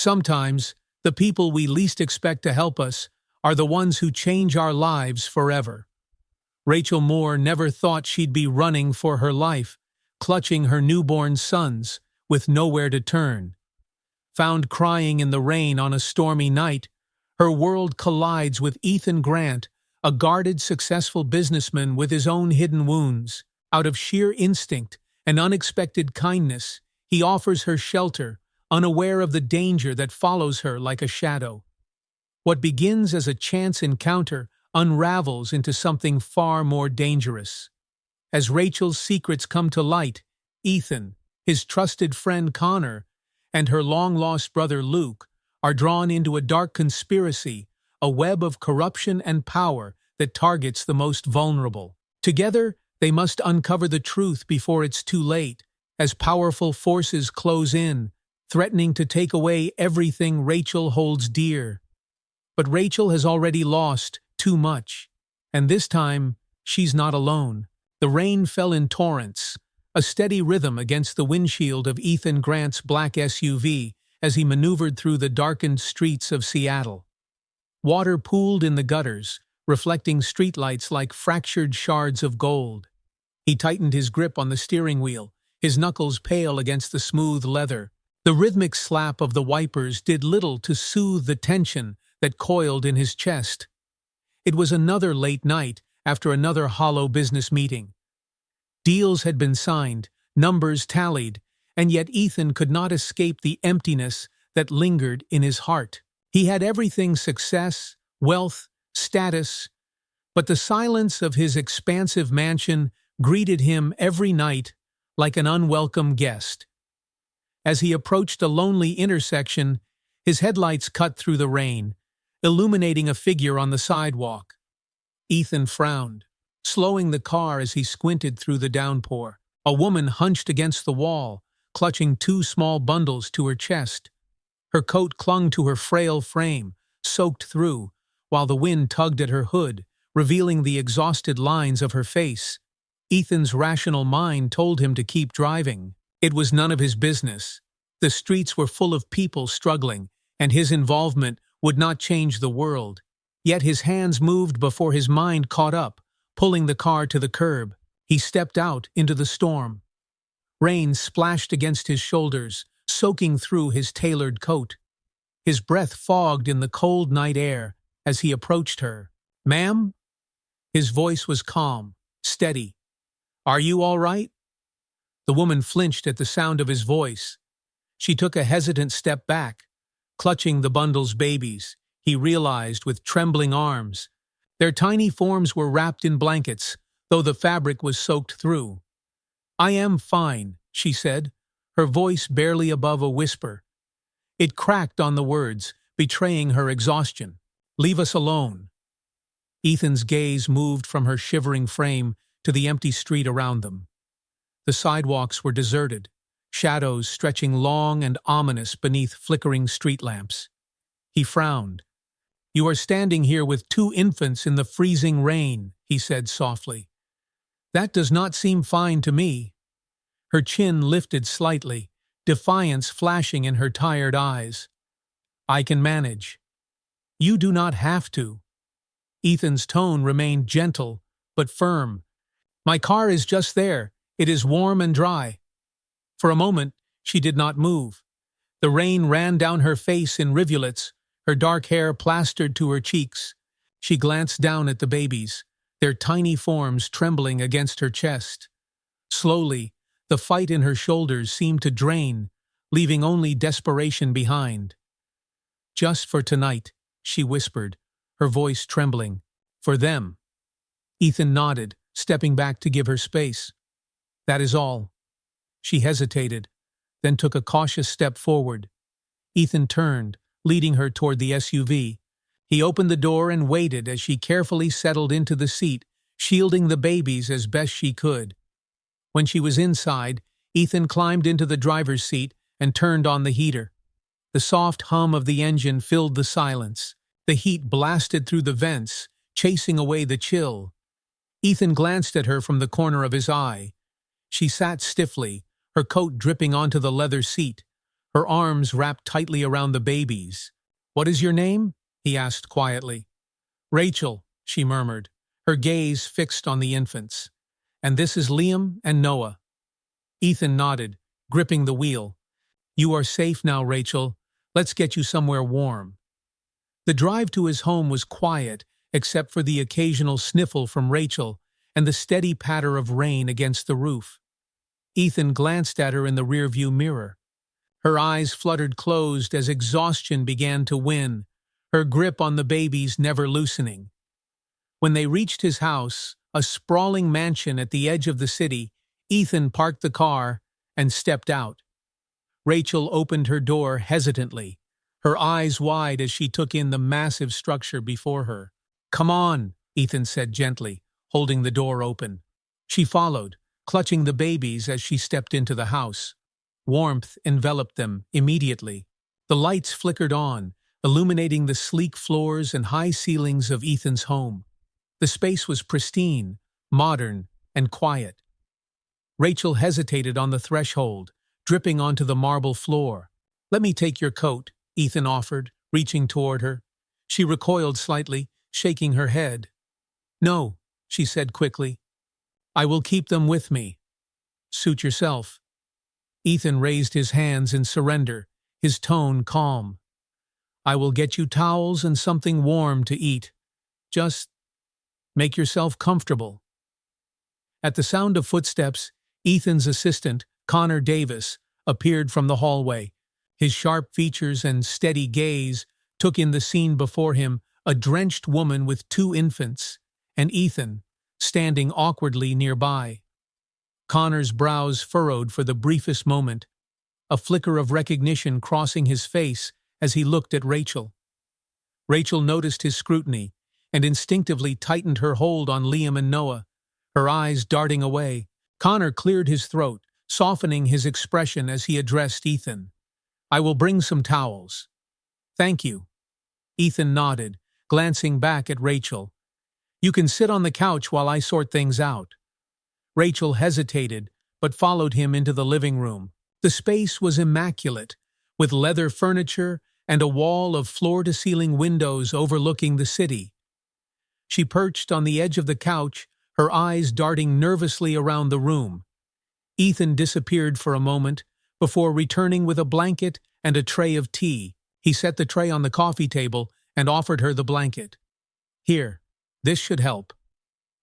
Sometimes, the people we least expect to help us are the ones who change our lives forever. Rachel Moore never thought she'd be running for her life, clutching her newborn sons, with nowhere to turn. Found crying in the rain on a stormy night, her world collides with Ethan Grant, a guarded, successful businessman with his own hidden wounds. Out of sheer instinct and unexpected kindness, he offers her shelter, unaware of the danger that follows her like a shadow. What begins as a chance encounter unravels into something far more dangerous. As Rachel's secrets come to light, Ethan, his trusted friend Connor, and her long-lost brother Luke are drawn into a dark conspiracy, a web of corruption and power that targets the most vulnerable. Together, they must uncover the truth before it's too late, as powerful forces close in, threatening to take away everything Rachel holds dear. But Rachel has already lost too much, and this time, she's not alone. The rain fell in torrents, a steady rhythm against the windshield of Ethan Grant's black SUV as he maneuvered through the darkened streets of Seattle. Water pooled in the gutters, reflecting streetlights like fractured shards of gold. He tightened his grip on the steering wheel, his knuckles pale against the smooth leather. The rhythmic slap of the wipers did little to soothe the tension that coiled in his chest. It was another late night after another hollow business meeting. Deals had been signed, numbers tallied, and yet Ethan could not escape the emptiness that lingered in his heart. He had everything: success, wealth, status, but the silence of his expansive mansion greeted him every night like an unwelcome guest. As he approached a lonely intersection, his headlights cut through the rain, illuminating a figure on the sidewalk. Ethan frowned, slowing the car as he squinted through the downpour. A woman hunched against the wall, clutching two small bundles to her chest. Her coat clung to her frail frame, soaked through, while the wind tugged at her hood, revealing the exhausted lines of her face. Ethan's rational mind told him to keep driving. It was none of his business. The streets were full of people struggling, and his involvement would not change the world. Yet his hands moved before his mind caught up, pulling the car to the curb. He stepped out into the storm. Rain splashed against his shoulders, soaking through his tailored coat. His breath fogged in the cold night air as he approached her. "Ma'am?" His voice was calm, steady. "Are you all right?" The woman flinched at the sound of his voice. She took a hesitant step back, clutching the bundle's babies. He realized with trembling arms. Their tiny forms were wrapped in blankets, though the fabric was soaked through. "I am fine," she said, her voice barely above a whisper. It cracked on the words, betraying her exhaustion. "Leave us alone." Ethan's gaze moved from her shivering frame to the empty street around them. The sidewalks were deserted, shadows stretching long and ominous beneath flickering street lamps. He frowned. "You are standing here with two infants in the freezing rain," he said softly. "That does not seem fine to me." Her chin lifted slightly, defiance flashing in her tired eyes. "I can manage." "You do not have to." Ethan's tone remained gentle, but firm. "My car is just there. It is warm and dry." For a moment, she did not move. The rain ran down her face in rivulets, her dark hair plastered to her cheeks. She glanced down at the babies, their tiny forms trembling against her chest. Slowly, the fight in her shoulders seemed to drain, leaving only desperation behind. "Just for tonight," she whispered, her voice trembling. "For them." Ethan nodded, stepping back to give her space. "That is all." She hesitated, then took a cautious step forward. Ethan turned, leading her toward the SUV. He opened the door and waited as she carefully settled into the seat, shielding the babies as best she could. When she was inside, Ethan climbed into the driver's seat and turned on the heater. The soft hum of the engine filled the silence. The heat blasted through the vents, chasing away the chill. Ethan glanced at her from the corner of his eye. She sat stiffly, her coat dripping onto the leather seat, her arms wrapped tightly around the babies. "What is your name?" he asked quietly. "Rachel," she murmured, her gaze fixed on the infants. "And this is Liam and Noah." Ethan nodded, gripping the wheel. "You are safe now, Rachel. Let's get you somewhere warm." The drive to his home was quiet, except for the occasional sniffle from Rachel and the steady patter of rain against the roof. Ethan glanced at her in the rearview mirror. Her eyes fluttered closed as exhaustion began to win, her grip on the babies never loosening. When they reached his house, a sprawling mansion at the edge of the city, Ethan parked the car and stepped out. Rachel opened her door hesitantly, her eyes wide as she took in the massive structure before her. "Come on," Ethan said gently, holding the door open. She followed, clutching the babies as she stepped into the house. Warmth enveloped them immediately. The lights flickered on, illuminating the sleek floors and high ceilings of Ethan's home. The space was pristine, modern, and quiet. Rachel hesitated on the threshold, dripping onto the marble floor. "Let me take your coat," Ethan offered, reaching toward her. She recoiled slightly, shaking her head. "No," she said quickly. "I will keep them with me." "Suit yourself." Ethan raised his hands in surrender, his tone calm. "I will get you towels and something warm to eat. Just make yourself comfortable." At the sound of footsteps, Ethan's assistant, Connor Davis, appeared from the hallway. His sharp features and steady gaze took in the scene before him, a drenched woman with 2 infants, and Ethan, standing awkwardly nearby. Connor's brows furrowed for the briefest moment, a flicker of recognition crossing his face as he looked at Rachel. Rachel noticed his scrutiny and instinctively tightened her hold on Liam and Noah, her eyes darting away. Connor cleared his throat, softening his expression as he addressed Ethan. "I will bring some towels." "Thank you." Ethan nodded, glancing back at Rachel. "You can sit on the couch while I sort things out." Rachel hesitated, but followed him into the living room. The space was immaculate, with leather furniture and a wall of floor-to-ceiling windows overlooking the city. She perched on the edge of the couch, her eyes darting nervously around the room. Ethan disappeared for a moment, before returning with a blanket and a tray of tea. He set the tray on the coffee table and offered her the blanket. "Here, this should help."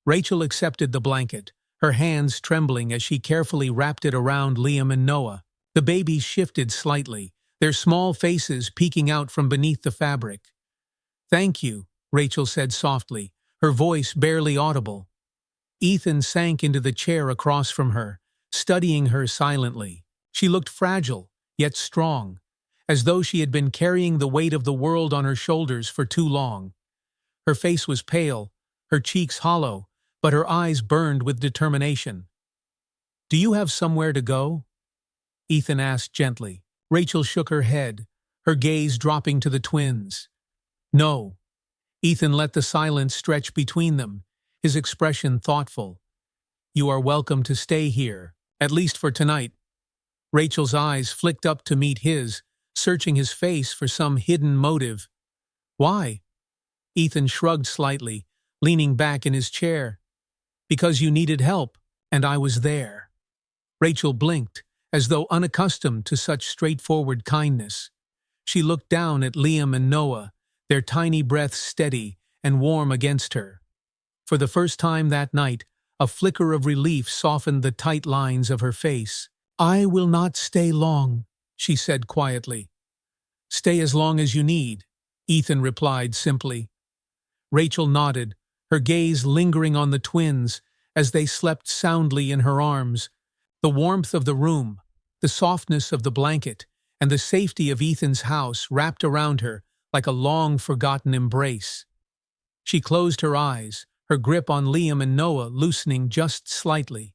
Rachel accepted the blanket, her hands trembling as she carefully wrapped it around Liam and Noah. The babies shifted slightly, their small faces peeking out from beneath the fabric. "Thank you," Rachel said softly, her voice barely audible. Ethan sank into the chair across from her, studying her silently. She looked fragile, yet strong, as though she had been carrying the weight of the world on her shoulders for too long. Her face was pale, her cheeks hollow, but her eyes burned with determination. "Do you have somewhere to go?" Ethan asked gently. Rachel shook her head, her gaze dropping to the twins. "No." Ethan let the silence stretch between them, his expression thoughtful. "You are welcome to stay here, at least for tonight." Rachel's eyes flicked up to meet his, searching his face for some hidden motive. "Why?" Ethan shrugged slightly, leaning back in his chair. "Because you needed help, and I was there." Rachel blinked, as though unaccustomed to such straightforward kindness. She looked down at Liam and Noah, their tiny breaths steady and warm against her. For the first time that night, a flicker of relief softened the tight lines of her face. "I will not stay long," she said quietly. "Stay as long as you need," Ethan replied simply. Rachel nodded, her gaze lingering on the twins as they slept soundly in her arms. The warmth of the room, the softness of the blanket, and the safety of Ethan's house wrapped around her like a long-forgotten embrace. She closed her eyes, her grip on Liam and Noah loosening just slightly.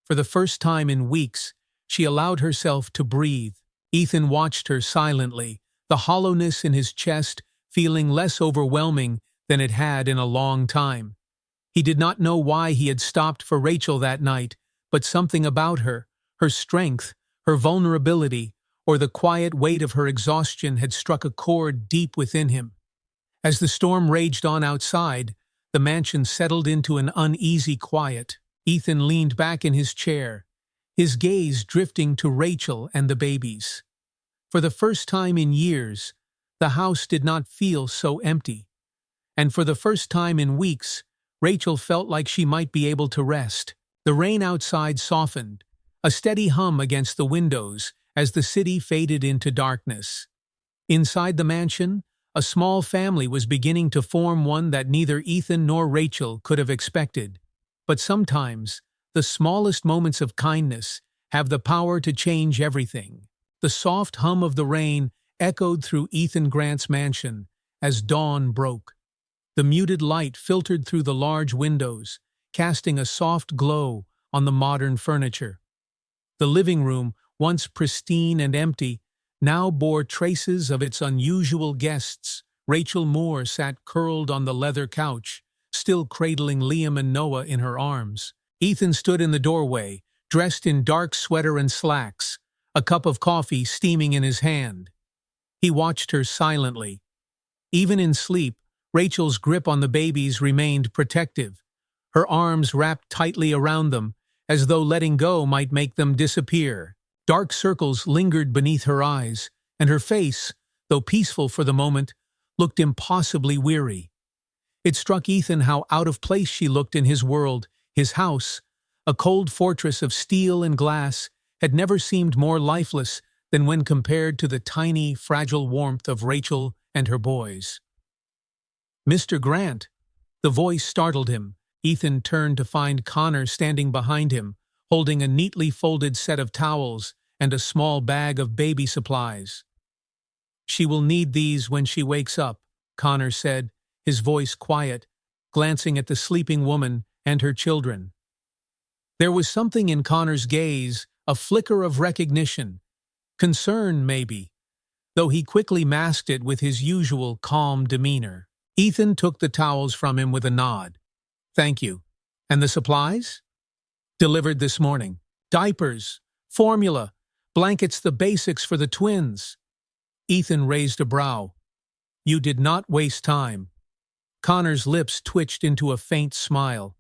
For the first time in weeks, she allowed herself to breathe. Ethan watched her silently, the hollowness in his chest feeling less overwhelming than it had in a long time. He did not know why he had stopped for Rachel that night, but something about her, her strength, her vulnerability, or the quiet weight of her exhaustion had struck a chord deep within him. As the storm raged on outside, the mansion settled into an uneasy quiet. Ethan leaned back in his chair, his gaze drifting to Rachel and the babies. For the first time in years, the house did not feel so empty. And for the first time in weeks, Rachel felt like she might be able to rest. The rain outside softened, a steady hum against the windows as the city faded into darkness. Inside the mansion, a small family was beginning to form, one that neither Ethan nor Rachel could have expected. But sometimes, the smallest moments of kindness have the power to change everything. The soft hum of the rain echoed through Ethan Grant's mansion as dawn broke. The muted light filtered through the large windows, casting a soft glow on the modern furniture. The living room, once pristine and empty, now bore traces of its unusual guests. Rachel Moore sat curled on the leather couch, still cradling Liam and Noah in her arms. Ethan stood in the doorway, dressed in dark sweater and slacks, a cup of coffee steaming in his hand. He watched her silently. Even in sleep, Rachel's grip on the babies remained protective, her arms wrapped tightly around them, as though letting go might make them disappear. Dark circles lingered beneath her eyes, and her face, though peaceful for the moment, looked impossibly weary. It struck Ethan how out of place she looked in his world. His house, a cold fortress of steel and glass, had never seemed more lifeless than when compared to the tiny, fragile warmth of Rachel and her boys. "Mr. Grant!" The voice startled him. Ethan turned to find Connor standing behind him, holding a neatly folded set of towels and a small bag of baby supplies. "She will need these when she wakes up," Connor said, his voice quiet, glancing at the sleeping woman and her children. There was something in Connor's gaze, a flicker of recognition, concern maybe, though he quickly masked it with his usual calm demeanor. Ethan took the towels from him with a nod. "Thank you. And the supplies?" "Delivered this morning. Diapers, formula, blankets, the basics for the twins." Ethan raised a brow. "You did not waste time." Connor's lips twitched into a faint smile.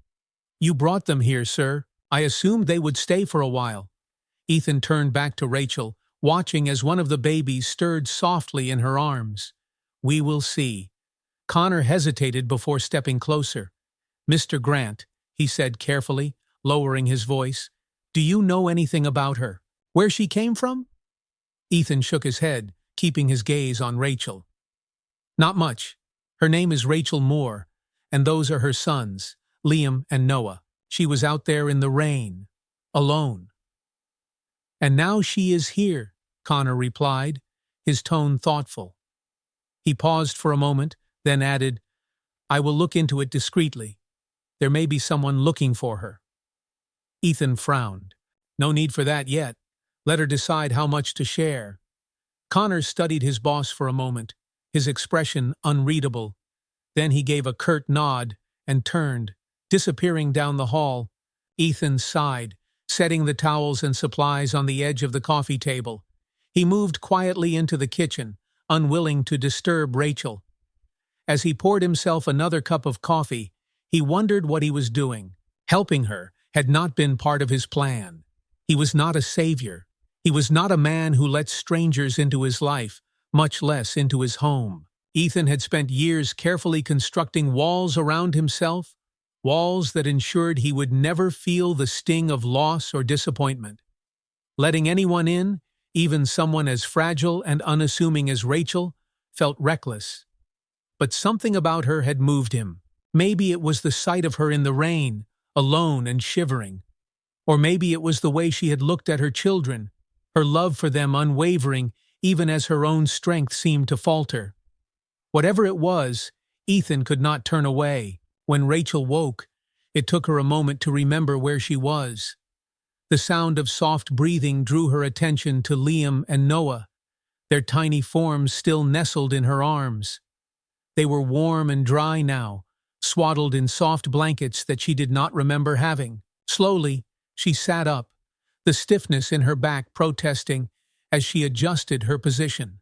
"You brought them here, sir. I assumed they would stay for a while." Ethan turned back to Rachel, watching as one of the babies stirred softly in her arms. "We will see." Connor hesitated before stepping closer. "Mr. Grant," he said carefully, lowering his voice, "do you know anything about her? Where she came from?" Ethan shook his head, keeping his gaze on Rachel. "Not much. Her name is Rachel Moore, and those are her sons, Liam and Noah. She was out there in the rain, alone." "And now she is here," Connor replied, his tone thoughtful. He paused for a moment, then added, "I will look into it discreetly. There may be someone looking for her." Ethan frowned. "No need for that yet. Let her decide how much to share." Connor studied his boss for a moment, his expression unreadable. Then he gave a curt nod and turned, disappearing down the hall. Ethan sighed, setting the towels and supplies on the edge of the coffee table. He moved quietly into the kitchen, unwilling to disturb Rachel. As he poured himself another cup of coffee, he wondered what he was doing. Helping her had not been part of his plan. He was not a savior. He was not a man who let strangers into his life, much less into his home. Ethan had spent years carefully constructing walls around himself, walls that ensured he would never feel the sting of loss or disappointment. Letting anyone in, even someone as fragile and unassuming as Rachel, felt reckless. But something about her had moved him. Maybe it was the sight of her in the rain, alone and shivering. Or maybe it was the way she had looked at her children, her love for them unwavering even as her own strength seemed to falter. Whatever it was, Ethan could not turn away. When Rachel woke, it took her a moment to remember where she was. The sound of soft breathing drew her attention to Liam and Noah, their tiny forms still nestled in her arms. They were warm and dry now, swaddled in soft blankets that she did not remember having. Slowly, she sat up, the stiffness in her back protesting, as she adjusted her position.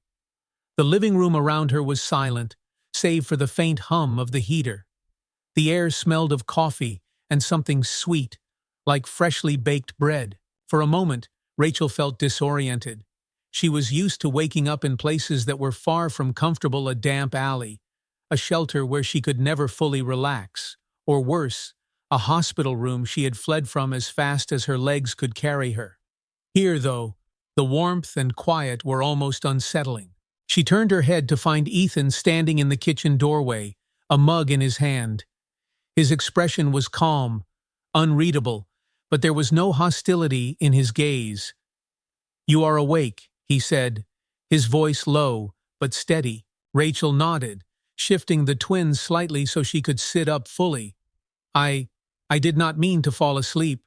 The living room around her was silent, save for the faint hum of the heater. The air smelled of coffee and something sweet, like freshly baked bread. For a moment, Rachel felt disoriented. She was used to waking up in places that were far from comfortable: a damp alley, a shelter where she could never fully relax, or worse, a hospital room she had fled from as fast as her legs could carry her. Here, though, the warmth and quiet were almost unsettling. She turned her head to find Ethan standing in the kitchen doorway, a mug in his hand. His expression was calm, unreadable, but there was no hostility in his gaze. "You are awake," he said, his voice low but steady. Rachel nodded, shifting the twins slightly so she could sit up fully. I did not mean to fall asleep."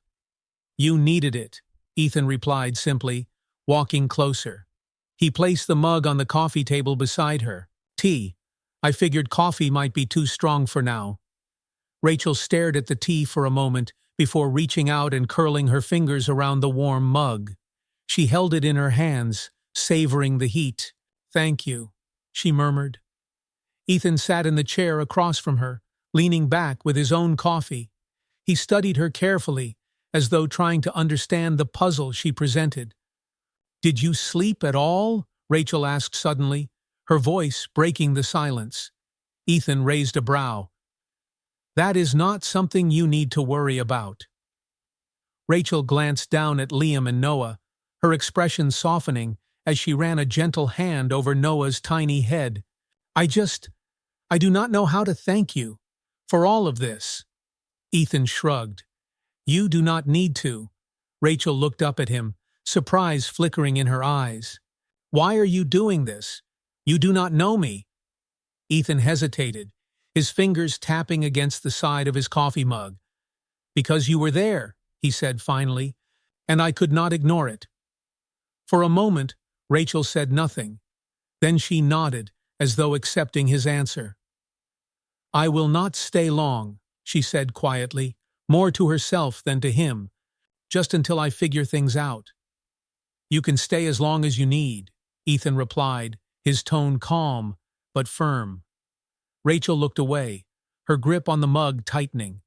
"You needed it," Ethan replied simply, walking closer. He placed the mug on the coffee table beside her. "Tea. I figured coffee might be too strong for now." Rachel stared at the tea for a moment before reaching out and curling her fingers around the warm mug. She held it in her hands, savoring the heat. "Thank you," she murmured. Ethan sat in the chair across from her, leaning back with his own coffee. He studied her carefully, as though trying to understand the puzzle she presented. "Did you sleep at all?" Rachel asked suddenly, her voice breaking the silence. Ethan raised a brow. "That is not something you need to worry about." Rachel glanced down at Liam and Noah, her expression softening as she ran a gentle hand over Noah's tiny head. I do not know how to thank you for all of this." Ethan shrugged. "You do not need to." Rachel looked up at him, surprise flickering in her eyes. "Why are you doing this? You do not know me." Ethan hesitated, his fingers tapping against the side of his coffee mug. "Because you were there," he said finally, "and I could not ignore it." For a moment, Rachel said nothing. Then she nodded, as though accepting his answer. "I will not stay long," she said quietly, more to herself than to him, "just until I figure things out." "You can stay as long as you need," Ethan replied, his tone calm but firm. Rachel looked away, her grip on the mug tightening.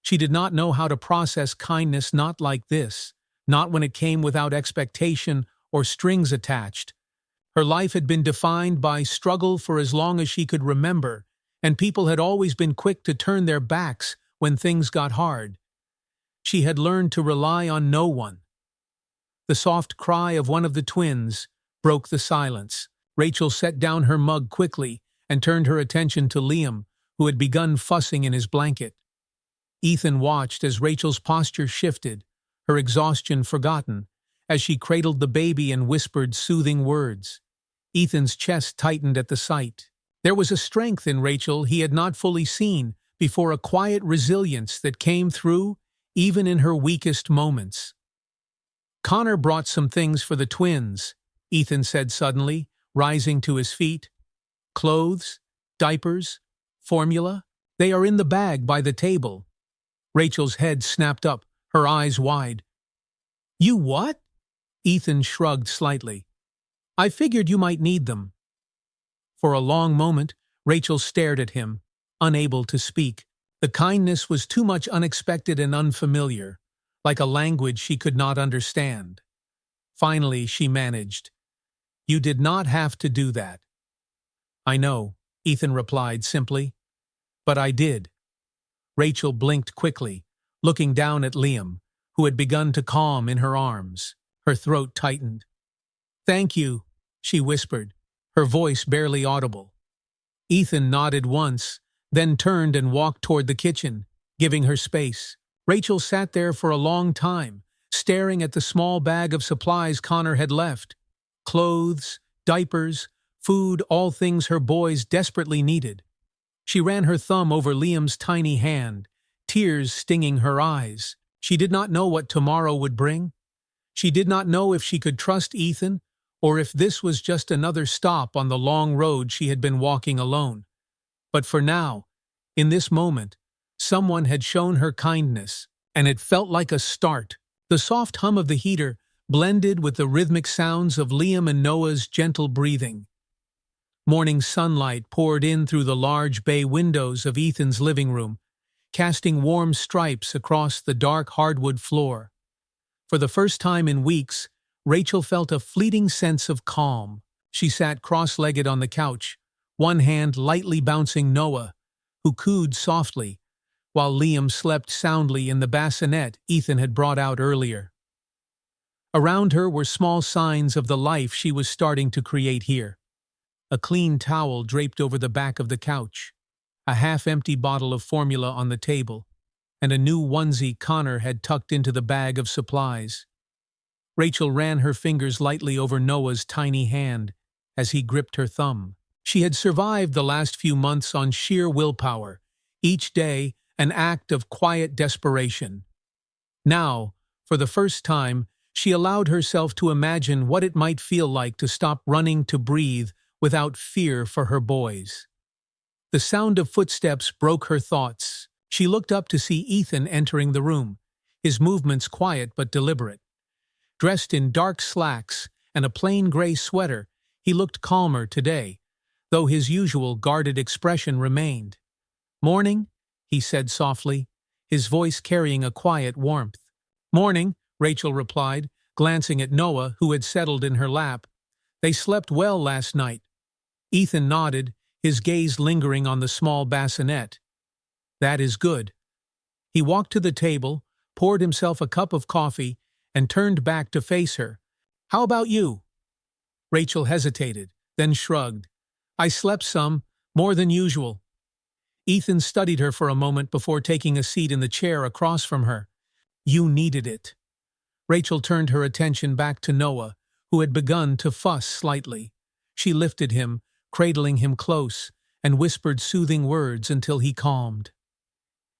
She did not know how to process kindness not like this, not when it came without expectation or strings attached. Her life had been defined by struggle for as long as she could remember, and people had always been quick to turn their backs when things got hard. She had learned to rely on no one. The soft cry of one of the twins broke the silence. Rachel set down her mug quickly and turned her attention to Liam, who had begun fussing in his blanket. Ethan watched as Rachel's posture shifted, her exhaustion forgotten, as she cradled the baby and whispered soothing words. Ethan's chest tightened at the sight. There was a strength in Rachel he had not fully seen before, a quiet resilience that came through even in her weakest moments. "Connor brought some things for the twins," Ethan said suddenly, rising to his feet. "Clothes, diapers, formula. They are in the bag by the table." Rachel's head snapped up, her eyes wide. "You what?" Ethan shrugged slightly. "I figured you might need them." For a long moment, Rachel stared at him, unable to speak. The kindness was too much unexpected and unfamiliar, like a language she could not understand. Finally, she managed. "You did not have to do that." "I know," Ethan replied simply. "But I did." Rachel blinked quickly, looking down at Liam, who had begun to calm in her arms. Her throat tightened. "Thank you," she whispered, her voice barely audible. Ethan nodded once, then turned and walked toward the kitchen, giving her space. Rachel sat there for a long time, staring at the small bag of supplies Connor had left. Clothes, diapers, food, all things her boys desperately needed. She ran her thumb over Liam's tiny hand, tears stinging her eyes. She did not know what tomorrow would bring. She did not know if she could trust Ethan, or if this was just another stop on the long road she had been walking alone. But for now, in this moment, someone had shown her kindness, and it felt like a start. The soft hum of the heater blended with the rhythmic sounds of Liam and Noah's gentle breathing. Morning sunlight poured in through the large bay windows of Ethan's living room, casting warm stripes across the dark hardwood floor. For the first time in weeks, Rachel felt a fleeting sense of calm. She sat cross-legged on the couch, one hand lightly bouncing Noah, who cooed softly, while Liam slept soundly in the bassinet Ethan had brought out earlier. Around her were small signs of the life she was starting to create here. A clean towel draped over the back of the couch, a half-empty bottle of formula on the table, and a new onesie Connor had tucked into the bag of supplies. Rachel ran her fingers lightly over Noah's tiny hand as he gripped her thumb. She had survived the last few months on sheer willpower, each day an act of quiet desperation. Now, for the first time, she allowed herself to imagine what it might feel like to stop running to breathe without fear for her boys. The sound of footsteps broke her thoughts. She looked up to see Ethan entering the room, his movements quiet but deliberate. Dressed in dark slacks and a plain gray sweater, he looked calmer today, though his usual guarded expression remained. "Morning," he said softly, his voice carrying a quiet warmth. "Morning," Rachel replied, glancing at Noah, who had settled in her lap. "They slept well last night." Ethan nodded, his gaze lingering on the small bassinet. "That is good." He walked to the table, poured himself a cup of coffee, and turned back to face her. "How about you?" Rachel hesitated, then shrugged. "I slept some, more than usual." Ethan studied her for a moment before taking a seat in the chair across from her. "You needed it." Rachel turned her attention back to Noah, who had begun to fuss slightly. She lifted him, cradling him close, and whispered soothing words until he calmed.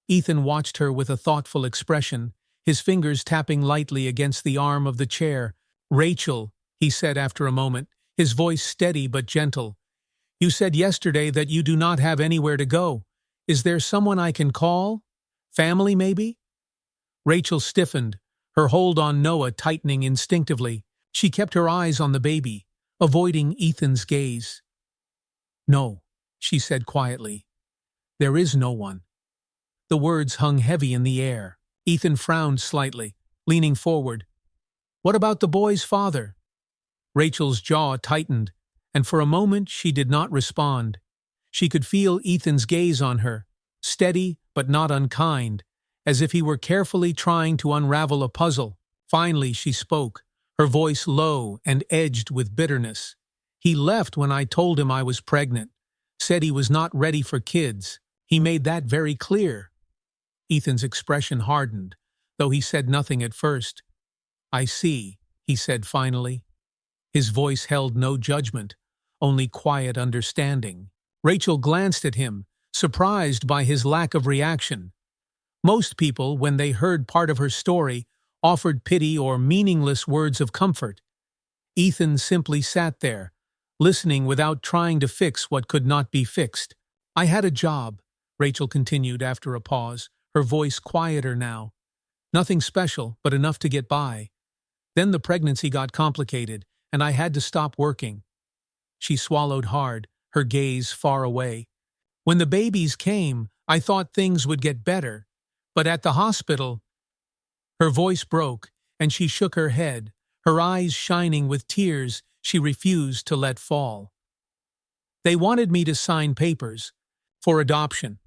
Ethan watched her with a thoughtful expression, his fingers tapping lightly against the arm of the chair. "Rachel," he said after a moment, his voice steady but gentle, "you said yesterday that you do not have anywhere to go. Is there someone I can call? Family, maybe?" Rachel stiffened, her hold on Noah tightening instinctively. She kept her eyes on the baby, avoiding Ethan's gaze. "No," she said quietly. "There is no one." The words hung heavy in the air. Ethan frowned slightly, leaning forward. "What about the boy's father?" Rachel's jaw tightened, and for a moment she did not respond. She could feel Ethan's gaze on her, steady but not unkind, as if he were carefully trying to unravel a puzzle. Finally she spoke, her voice low and edged with bitterness. "He left when I told him I was pregnant. Said he was not ready for kids. He made that very clear." Ethan's expression hardened, though he said nothing at first. "I see," he said finally. His voice held no judgment, only quiet understanding. Rachel glanced at him, surprised by his lack of reaction. Most people, when they heard part of her story, offered pity or meaningless words of comfort. Ethan simply sat there, listening without trying to fix what could not be fixed. "I had a job," Rachel continued after a pause, her voice quieter now. "Nothing special, but enough to get by. Then the pregnancy got complicated, and I had to stop working." She swallowed hard, her gaze far away. "When the babies came, I thought things would get better. But at the hospital—" Her voice broke, and she shook her head, her eyes shining with tears she refused to let fall. "They wanted me to sign papers for adoption.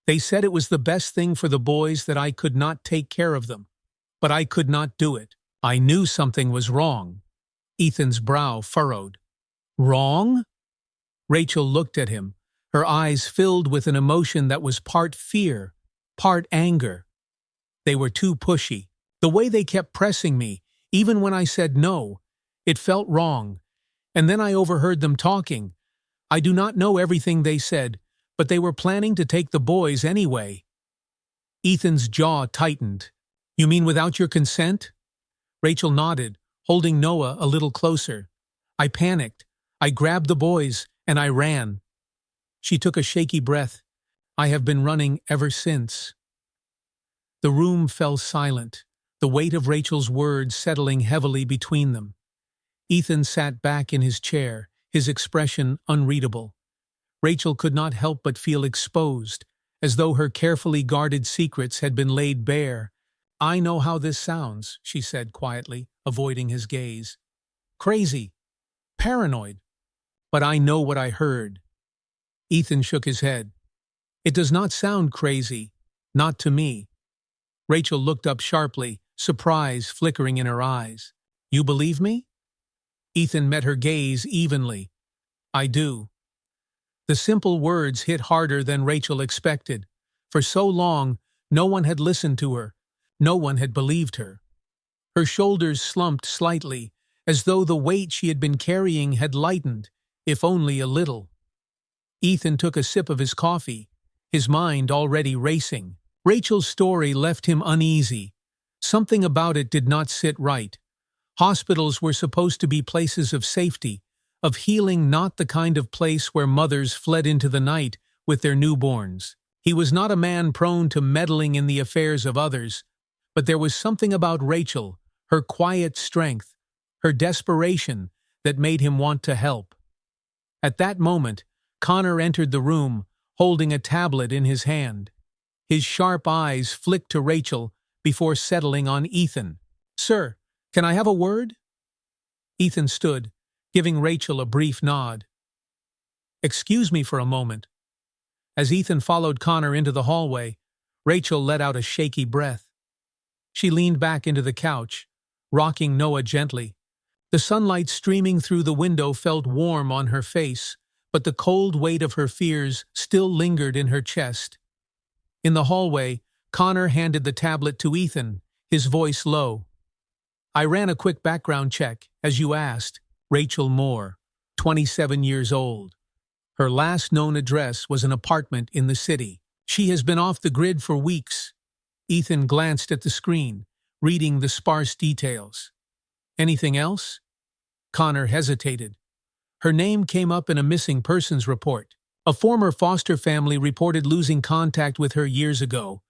They said it was the best thing for the boys, that I could not take care of them. But I could not do it. I knew something was wrong." Ethan's brow furrowed. "Wrong?" Rachel looked at him, her eyes filled with an emotion that was part fear, part anger. "They were too pushy. The way they kept pressing me, even when I said no, it felt wrong. And then I overheard them talking. I do not know everything they said, but they were planning to take the boys anyway." Ethan's jaw tightened. "You mean without your consent?" Rachel nodded, holding Noah a little closer. "I panicked. I grabbed the boys, and I ran." She took a shaky breath. "I have been running ever since." The room fell silent, the weight of Rachel's words settling heavily between them. Ethan sat back in his chair, his expression unreadable. Rachel could not help but feel exposed, as though her carefully guarded secrets had been laid bare. "I know how this sounds," she said quietly, avoiding his gaze. "Crazy. Paranoid. But I know what I heard." Ethan shook his head. "It does not sound crazy. Not to me." Rachel looked up sharply, surprise flickering in her eyes. "You believe me?" Ethan met her gaze evenly. "I do." The simple words hit harder than Rachel expected. For so long, no one had listened to her. No one had believed her. Her shoulders slumped slightly, as though the weight she had been carrying had lightened, if only a little. Ethan took a sip of his coffee, his mind already racing. Rachel's story left him uneasy. Something about it did not sit right. Hospitals were supposed to be places of safety, of healing, not the kind of place where mothers fled into the night with their newborns. He was not a man prone to meddling in the affairs of others, but there was something about Rachel, her quiet strength, her desperation, that made him want to help. At that moment, Connor entered the room, holding a tablet in his hand. His sharp eyes flicked to Rachel before settling on Ethan. "Sir, can I have a word?" Ethan stood, giving Rachel a brief nod. "Excuse me for a moment." As Ethan followed Connor into the hallway, Rachel let out a shaky breath. She leaned back into the couch, rocking Noah gently. The sunlight streaming through the window felt warm on her face, but the cold weight of her fears still lingered in her chest. In the hallway, Connor handed the tablet to Ethan, his voice low. "I ran a quick background check, as you asked. Rachel Moore, 27 years old. Her last known address was an apartment in the city. She has been off the grid for weeks." Ethan glanced at the screen, reading the sparse details. "Anything else?" Connor hesitated. "Her name came up in a missing persons report. A former foster family reported losing contact with her years ago.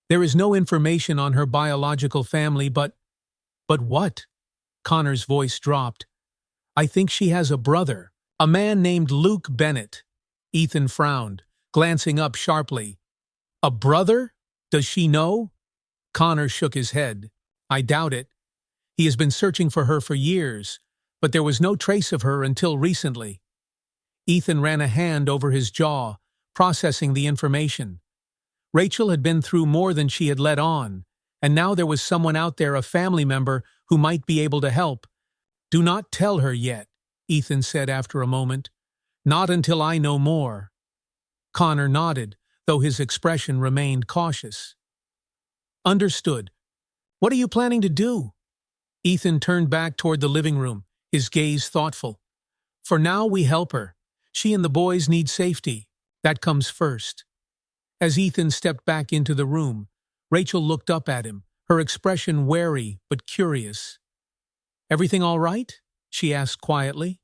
There is no information on her biological family, but—" "But what?" Connor's voice dropped. "I think she has a brother, a man named Luke Bennett." Ethan frowned, glancing up sharply. "A brother? Does she know?" Connor shook his head. "I doubt it. He has been searching for her for years, but there was no trace of her until recently." Ethan ran a hand over his jaw, processing the information. Rachel had been through more than she had let on, and now there was someone out there, a family member, who might be able to help. "Do not tell her yet," Ethan said after a moment. "Not until I know more." Connor nodded, though his expression remained cautious. "Understood. What are you planning to do?" Ethan turned back toward the living room, his gaze thoughtful. "For now, we help her. She and the boys need safety. That comes first." As Ethan stepped back into the room, Rachel looked up at him, her expression wary but curious. "Everything all right?" she asked quietly.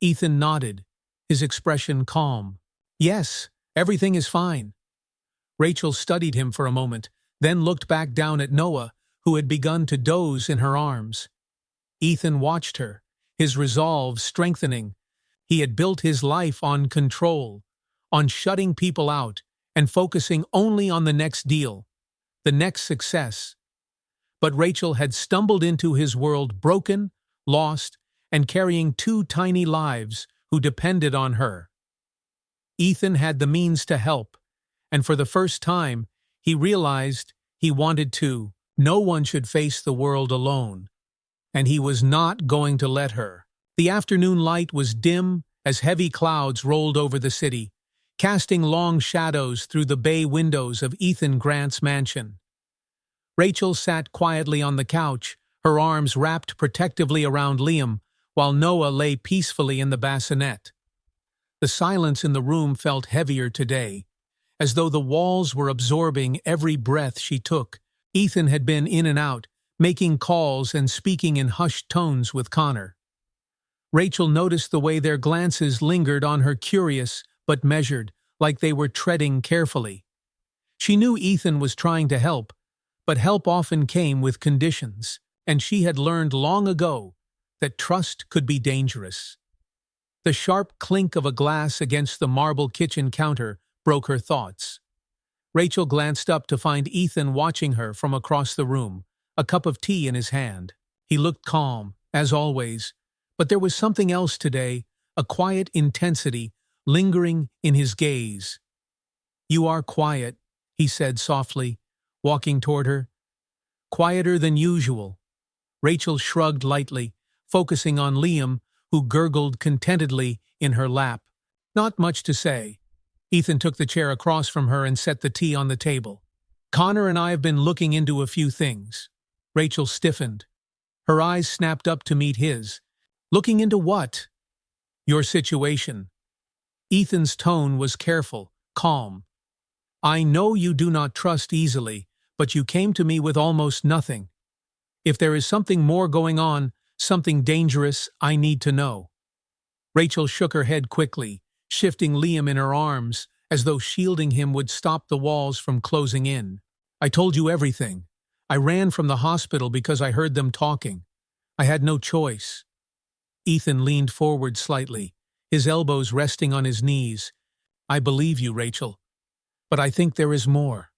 Ethan nodded, his expression calm. "Yes, everything is fine." Rachel studied him for a moment, then looked back down at Noah, who had begun to doze in her arms. Ethan watched her, his resolve strengthening. He had built his life on control, on shutting people out and focusing only on the next deal, the next success. But Rachel had stumbled into his world broken, lost, and carrying two tiny lives who depended on her. Ethan had the means to help, and for the first time, he realized he wanted to. No one should face the world alone, and he was not going to let her. The afternoon light was dim as heavy clouds rolled over the city, casting long shadows through the bay windows of Ethan Grant's mansion. Rachel sat quietly on the couch, her arms wrapped protectively around Liam, while Noah lay peacefully in the bassinet. The silence in the room felt heavier today, as though the walls were absorbing every breath she took. Ethan had been in and out, making calls and speaking in hushed tones with Connor. Rachel noticed the way their glances lingered on her, curious but measured, like they were treading carefully. She knew Ethan was trying to help, But help often came with conditions, and she had learned long ago that trust could be dangerous. The sharp clink of a glass against the marble kitchen counter broke her thoughts. Rachel glanced up to find Ethan watching her from across the room, a cup of tea in his hand. He looked calm, as always, but there was something else today, a quiet intensity lingering in his gaze. "You are quiet," he said softly, walking toward her. "Quieter than usual." Rachel shrugged lightly, focusing on Liam, who gurgled contentedly in her lap. "Not much to say." Ethan took the chair across from her and set the tea on the table. "Connor and I have been looking into a few things." Rachel stiffened. Her eyes snapped up to meet his. "Looking into what?" "Your situation." Ethan's tone was careful, calm. "I know you do not trust easily, but you came to me with almost nothing. If there is something more going on, something dangerous, I need to know." Rachel shook her head quickly, shifting Liam in her arms, as though shielding him would stop the walls from closing in. "I told you everything. I ran from the hospital because I heard them talking. I had no choice." Ethan leaned forward slightly, his elbows resting on his knees. "I believe you, Rachel. But I think there is more.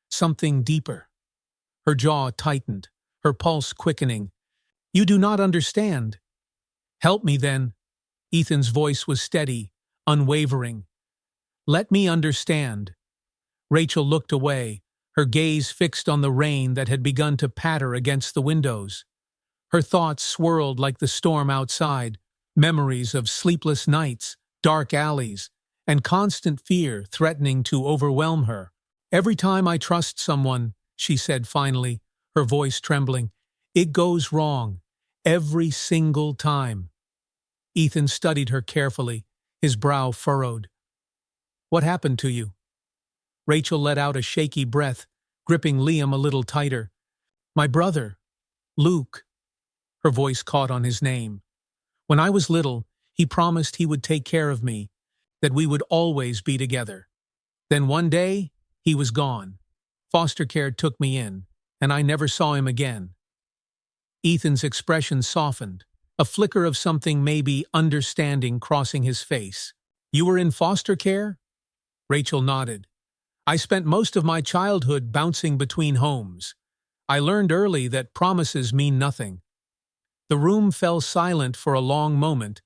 Something deeper." Her jaw tightened, her pulse quickening. "You do not understand." "Help me then." Ethan's voice was steady, unwavering. "Let me understand." Rachel looked away, her gaze fixed on the rain that had begun to patter against the windows. Her thoughts swirled like the storm outside, memories of sleepless nights, dark alleys, and constant fear threatening to overwhelm her. "Every time I trust someone," she said finally, her voice trembling, "it goes wrong. Every single time." Ethan studied her carefully, his brow furrowed. "What happened to you?" Rachel let out a shaky breath, gripping Liam a little tighter. "My brother, Luke." Her voice caught on his name. "When I was little, he promised he would take care of me, that we would always be together. Then one day, he was gone. Foster care took me in, and I never saw him again." Ethan's expression softened, a flicker of something maybe understanding crossing his face. "You were in foster care?" Rachel nodded. "I spent most of my childhood bouncing between homes. I learned early that promises mean nothing." The room fell silent for a long moment.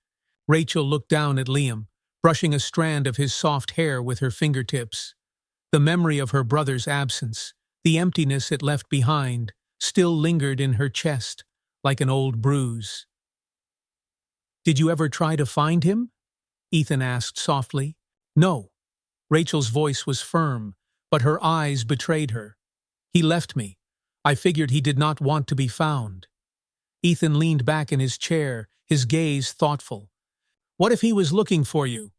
Rachel looked down at Liam, brushing a strand of his soft hair with her fingertips. The memory of her brother's absence, the emptiness it left behind, still lingered in her chest, like an old bruise. "Did you ever try to find him?" Ethan asked softly. "No." Rachel's voice was firm, but her eyes betrayed her. "He left me. I figured he did not want to be found." Ethan leaned back in his chair, his gaze thoughtful. "What if he was looking for you?"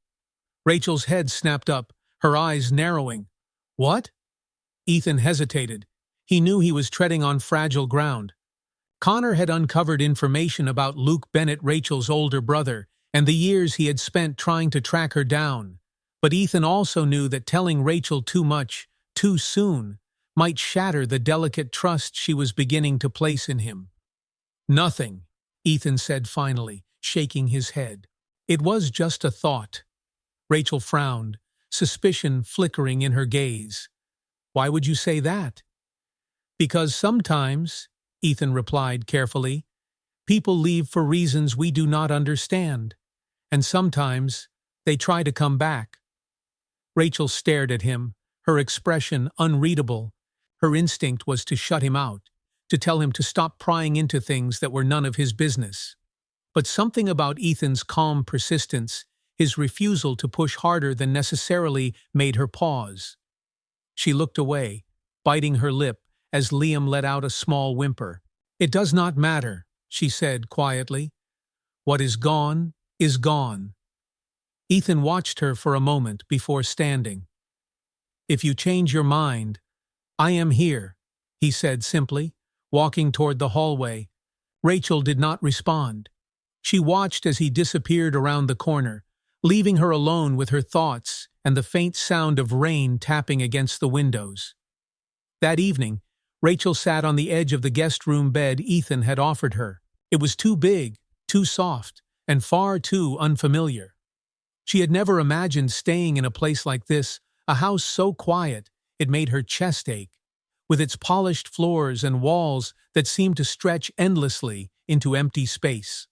Rachel's head snapped up, her eyes narrowing. "What?" Ethan hesitated. He knew he was treading on fragile ground. Connor had uncovered information about Luke Bennett, Rachel's older brother, and the years he had spent trying to track her down. But Ethan also knew that telling Rachel too much, too soon, might shatter the delicate trust she was beginning to place in him. "Nothing," Ethan said finally, shaking his head. "It was just a thought." Rachel frowned, suspicion flickering in her gaze. "Why would you say that?" "Because sometimes," Ethan replied carefully, "people leave for reasons we do not understand, and sometimes they try to come back." Rachel stared at him, her expression unreadable. Her instinct was to shut him out, to tell him to stop prying into things that were none of his business. But something about Ethan's calm persistence, his refusal to push harder than necessarily, made her pause. She looked away, biting her lip as Liam let out a small whimper. "It does not matter," she said quietly. "What is gone is gone." Ethan watched her for a moment before standing. "If you change your mind, I am here," he said simply, walking toward the hallway. Rachel did not respond. She watched as he disappeared around the corner, leaving her alone with her thoughts and the faint sound of rain tapping against the windows. That evening, Rachel sat on the edge of the guest room bed Ethan had offered her. It was too big, too soft, and far too unfamiliar. She had never imagined staying in a place like this, a house so quiet it made her chest ache, with its polished floors and walls that seemed to stretch endlessly into empty space.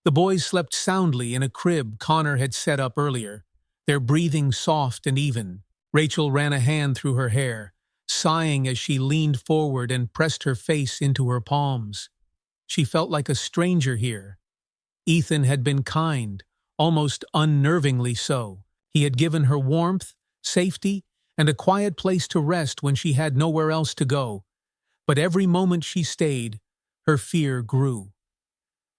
The boys slept soundly in a crib Connor had set up earlier, their breathing soft and even. Rachel ran a hand through her hair, sighing as she leaned forward and pressed her face into her palms. She felt like a stranger here. Ethan had been kind, almost unnervingly so. He had given her warmth, safety, and a quiet place to rest when she had nowhere else to go. But every moment she stayed, her fear grew.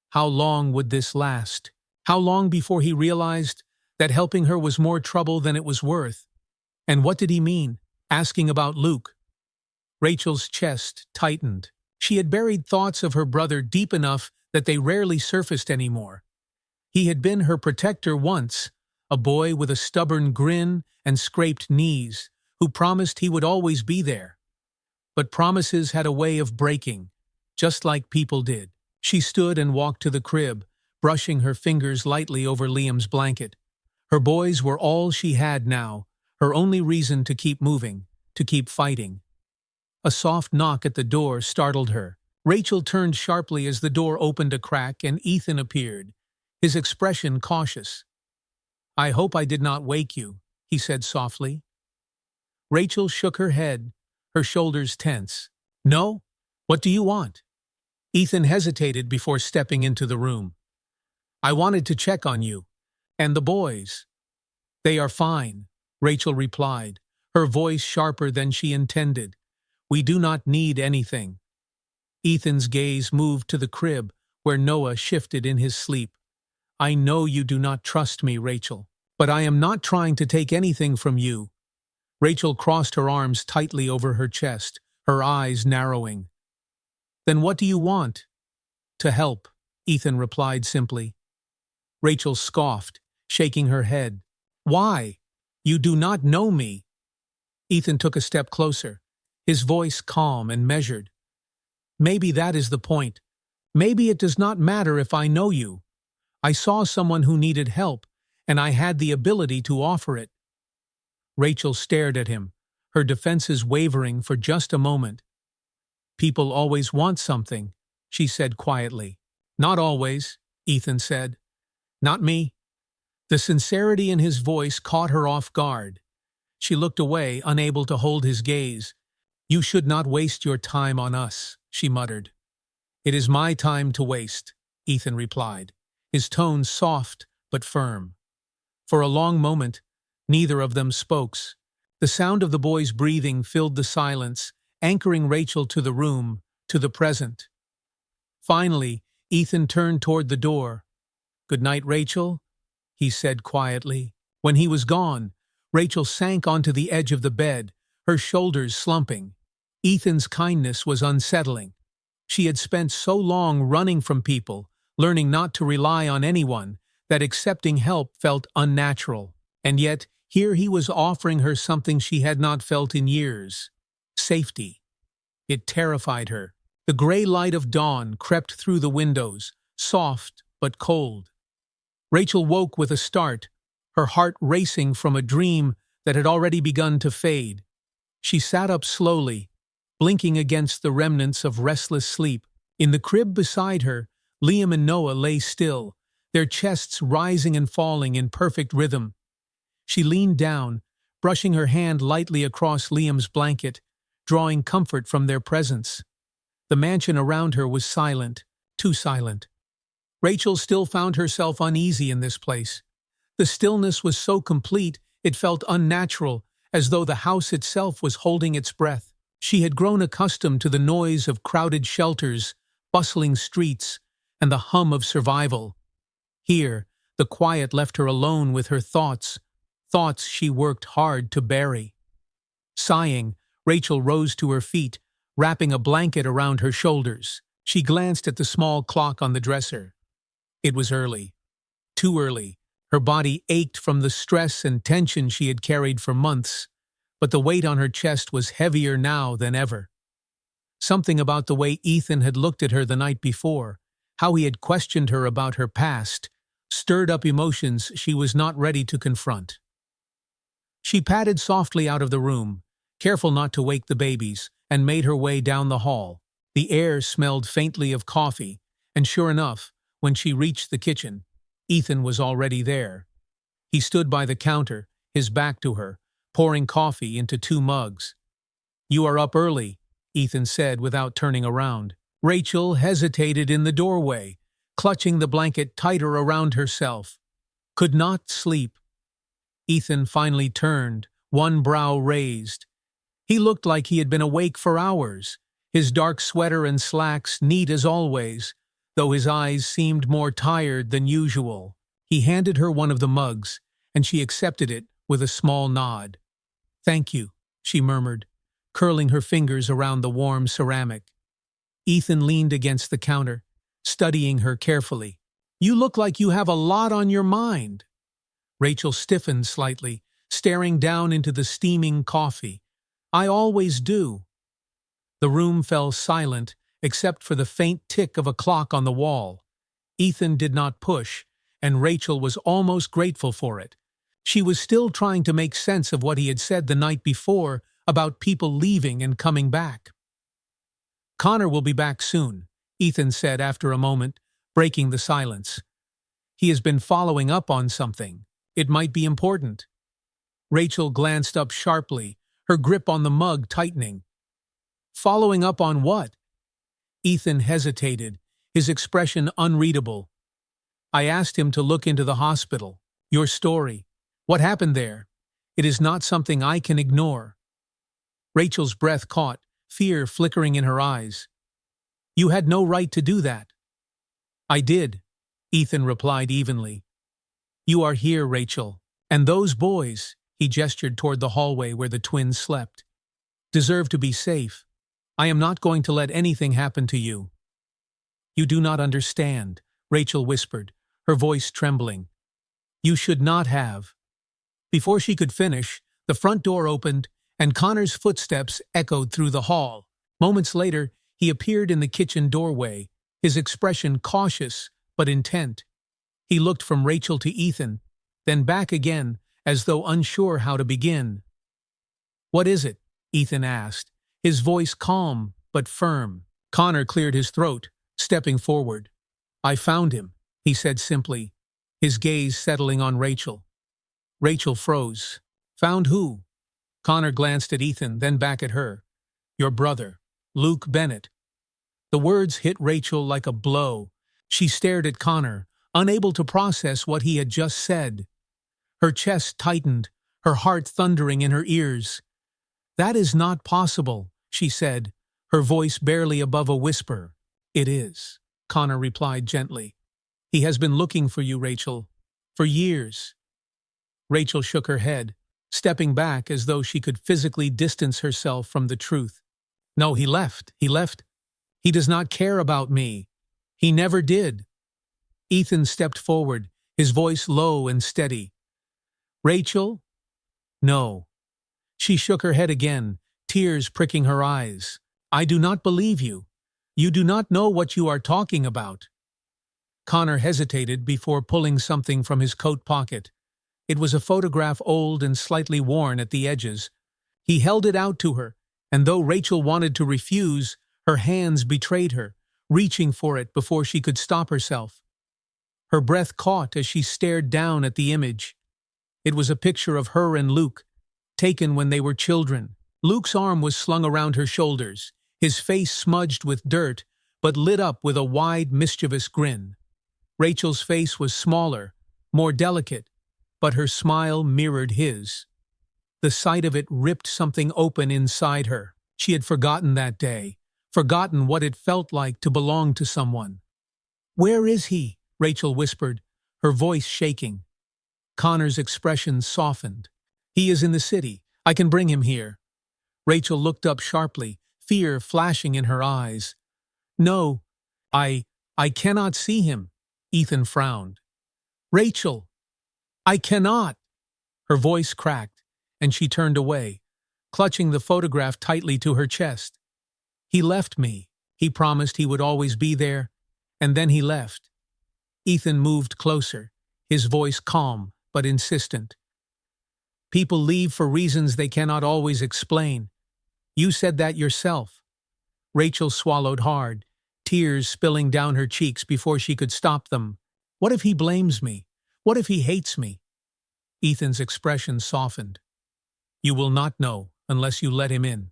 How long would this last? How long before he realized that helping her was more trouble than it was worth? And what did he mean, asking about Luke? Rachel's chest tightened. She had buried thoughts of her brother deep enough that they rarely surfaced anymore. He had been her protector once, a boy with a stubborn grin and scraped knees, who promised he would always be there. But promises had a way of breaking, just like people did. She stood and walked to the crib, brushing her fingers lightly over Liam's blanket. Her boys were all she had now, her only reason to keep moving, to keep fighting. A soft knock at the door startled her. Rachel turned sharply as the door opened a crack and Ethan appeared, his expression cautious. "I hope I did not wake you," he said softly. Rachel shook her head, her shoulders tense. "No? What do you want?" Ethan hesitated before stepping into the room. "I wanted to check on you. And the boys." "They are fine," Rachel replied, her voice sharper than she intended. "We do not need anything." Ethan's gaze moved to the crib, where Noah shifted in his sleep. "I know you do not trust me, Rachel, but I am not trying to take anything from you." Rachel crossed her arms tightly over her chest, her eyes narrowing. "Then what do you want?" "To help," Ethan replied simply. Rachel scoffed, shaking her head. "Why? You do not know me." Ethan took a step closer, his voice calm and measured. "Maybe that is the point. Maybe it does not matter if I know you. I saw someone who needed help, and I had the ability to offer it." Rachel stared at him, her defenses wavering for just a moment. "People always want something," she said quietly. "Not always," Ethan said. "Not me." The sincerity in his voice caught her off guard. She looked away, unable to hold his gaze. "You should not waste your time on us," she muttered. "It is my time to waste," Ethan replied, his tone soft but firm. For a long moment, neither of them spoke. The sound of the boys' breathing filled the silence, anchoring Rachel to the room, to the present. Finally, Ethan turned toward the door. "Good night, Rachel," he said quietly. When he was gone, Rachel sank onto the edge of the bed, her shoulders slumping. Ethan's kindness was unsettling. She had spent so long running from people, learning not to rely on anyone, that accepting help felt unnatural. And yet, here he was offering her something she had not felt in years: safety. It terrified her. The gray light of dawn crept through the windows, soft but cold. Rachel woke with a start, her heart racing from a dream that had already begun to fade. She sat up slowly, blinking against the remnants of restless sleep. In the crib beside her, Liam and Noah lay still, their chests rising and falling in perfect rhythm. She leaned down, brushing her hand lightly across Liam's blanket, drawing comfort from their presence. The mansion around her was silent, too silent. Rachel still found herself uneasy in this place. The stillness was so complete it felt unnatural, as though the house itself was holding its breath. She had grown accustomed to the noise of crowded shelters, bustling streets, and the hum of survival. Here, the quiet left her alone with her thoughts she worked hard to bury. Sighing, Rachel rose to her feet, wrapping a blanket around her shoulders. She glanced at the small clock on the dresser. It was early. Too early. Her body ached from the stress and tension she had carried for months, but the weight on her chest was heavier now than ever. Something about the way Ethan had looked at her the night before, how he had questioned her about her past, stirred up emotions she was not ready to confront. She padded softly out of the room, careful not to wake the babies, and made her way down the hall. The air smelled faintly of coffee, and sure enough, when she reached the kitchen, Ethan was already there. He stood by the counter, his back to her, pouring coffee into 2 mugs. "You are up early," Ethan said without turning around. Rachel hesitated in the doorway, clutching the blanket tighter around herself. Could not sleep. Ethan finally turned, one brow raised. He looked like he had been awake for hours, his dark sweater and slacks neat as always, though his eyes seemed more tired than usual. He handed her one of the mugs, and she accepted it with a small nod. "Thank you," she murmured, curling her fingers around the warm ceramic. Ethan leaned against the counter, studying her carefully. "You look like you have a lot on your mind." Rachel stiffened slightly, staring down into the steaming coffee. "I always do." The room fell silent, except for the faint tick of a clock on the wall. Ethan did not push, and Rachel was almost grateful for it. She was still trying to make sense of what he had said the night before about people leaving and coming back. "Connor will be back soon," Ethan said after a moment, breaking the silence. "He has been following up on something. It might be important." Rachel glanced up sharply, her grip on the mug tightening. "Following up on what?" Ethan hesitated, his expression unreadable. "I asked him to look into the hospital. Your story. What happened there? It is not something I can ignore." Rachel's breath caught, fear flickering in her eyes. "You had no right to do that." "I did," Ethan replied evenly. "You are here, Rachel. And those boys," he gestured toward the hallway where the twins slept, "deserve to be safe. I am not going to let anything happen to you." "You do not understand," Rachel whispered, her voice trembling. "You should not have." Before she could finish, the front door opened, and Connor's footsteps echoed through the hall. Moments later, he appeared in the kitchen doorway, his expression cautious but intent. He looked from Rachel to Ethan, then back again, as though unsure how to begin. "What is it?" Ethan asked, his voice calm but firm. Connor cleared his throat, stepping forward. "I found him," he said simply, his gaze settling on Rachel. Rachel froze. "Found who?" Connor glanced at Ethan, then back at her. "Your brother, Luke Bennett." The words hit Rachel like a blow. She stared at Connor, unable to process what he had just said. Her chest tightened, her heart thundering in her ears. "That is not possible," she said, her voice barely above a whisper. "It is," Connor replied gently. "He has been looking for you, Rachel, for years." Rachel shook her head, stepping back as though she could physically distance herself from the truth. "No, he left. He does not care about me. He never did." Ethan stepped forward, his voice low and steady. "Rachel?" "No." She shook her head again, tears pricking her eyes. "I do not believe you. You do not know what you are talking about." Connor hesitated before pulling something from his coat pocket. It was a photograph, old and slightly worn at the edges. He held it out to her, and though Rachel wanted to refuse, her hands betrayed her, reaching for it before she could stop herself. Her breath caught as she stared down at the image. It was a picture of her and Luke, taken when they were children. Luke's arm was slung around her shoulders, his face smudged with dirt, but lit up with a wide, mischievous grin. Rachel's face was smaller, more delicate, but her smile mirrored his. The sight of it ripped something open inside her. She had forgotten that day, forgotten what it felt like to belong to someone. "Where is he?" Rachel whispered, her voice shaking. Connor's expression softened. "He is in the city. I can bring him here." Rachel looked up sharply, fear flashing in her eyes. "No, I cannot see him." Ethan frowned. "Rachel, I cannot." Her voice cracked, and she turned away, clutching the photograph tightly to her chest. He left me. He promised he would always be there, and then he left. Ethan moved closer, his voice calm but insistent. People leave for reasons they cannot always explain. You said that yourself. Rachel swallowed hard, tears spilling down her cheeks before she could stop them. What if he blames me? What if he hates me? Ethan's expression softened. You will not know unless you let him in.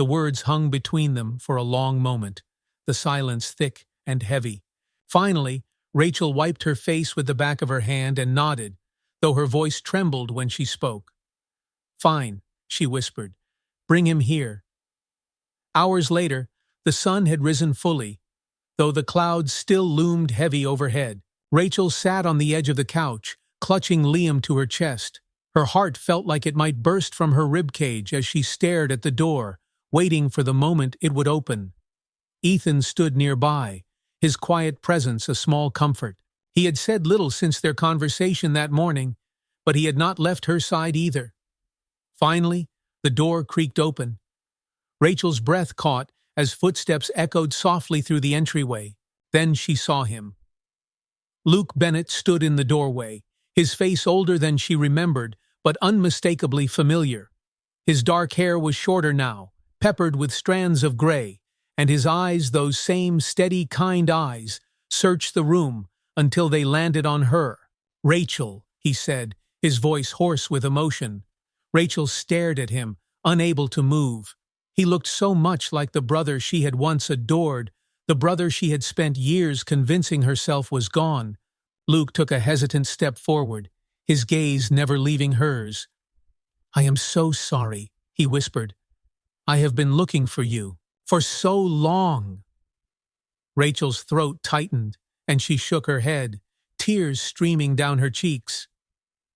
The words hung between them for a long moment, the silence thick and heavy. Finally, Rachel wiped her face with the back of her hand and nodded, though her voice trembled when she spoke. Fine, she whispered. Bring him here. Hours later, the sun had risen fully, though the clouds still loomed heavy overhead. Rachel sat on the edge of the couch, clutching Liam to her chest. Her heart felt like it might burst from her ribcage as she stared at the door, waiting for the moment it would open. Ethan stood nearby, his quiet presence a small comfort. He had said little since their conversation that morning, but he had not left her side either. Finally, the door creaked open. Rachel's breath caught as footsteps echoed softly through the entryway. Then she saw him. Luke Bennett stood in the doorway, his face older than she remembered, but unmistakably familiar. His dark hair was shorter now, peppered with strands of gray, and his eyes, those same steady, kind eyes, searched the room until they landed on her. Rachel, he said, his voice hoarse with emotion. Rachel stared at him, unable to move. He looked so much like the brother she had once adored, the brother she had spent years convincing herself was gone. Luke took a hesitant step forward, his gaze never leaving hers. I am so sorry, he whispered. I have been looking for you for so long. Rachel's throat tightened, and she shook her head, tears streaming down her cheeks.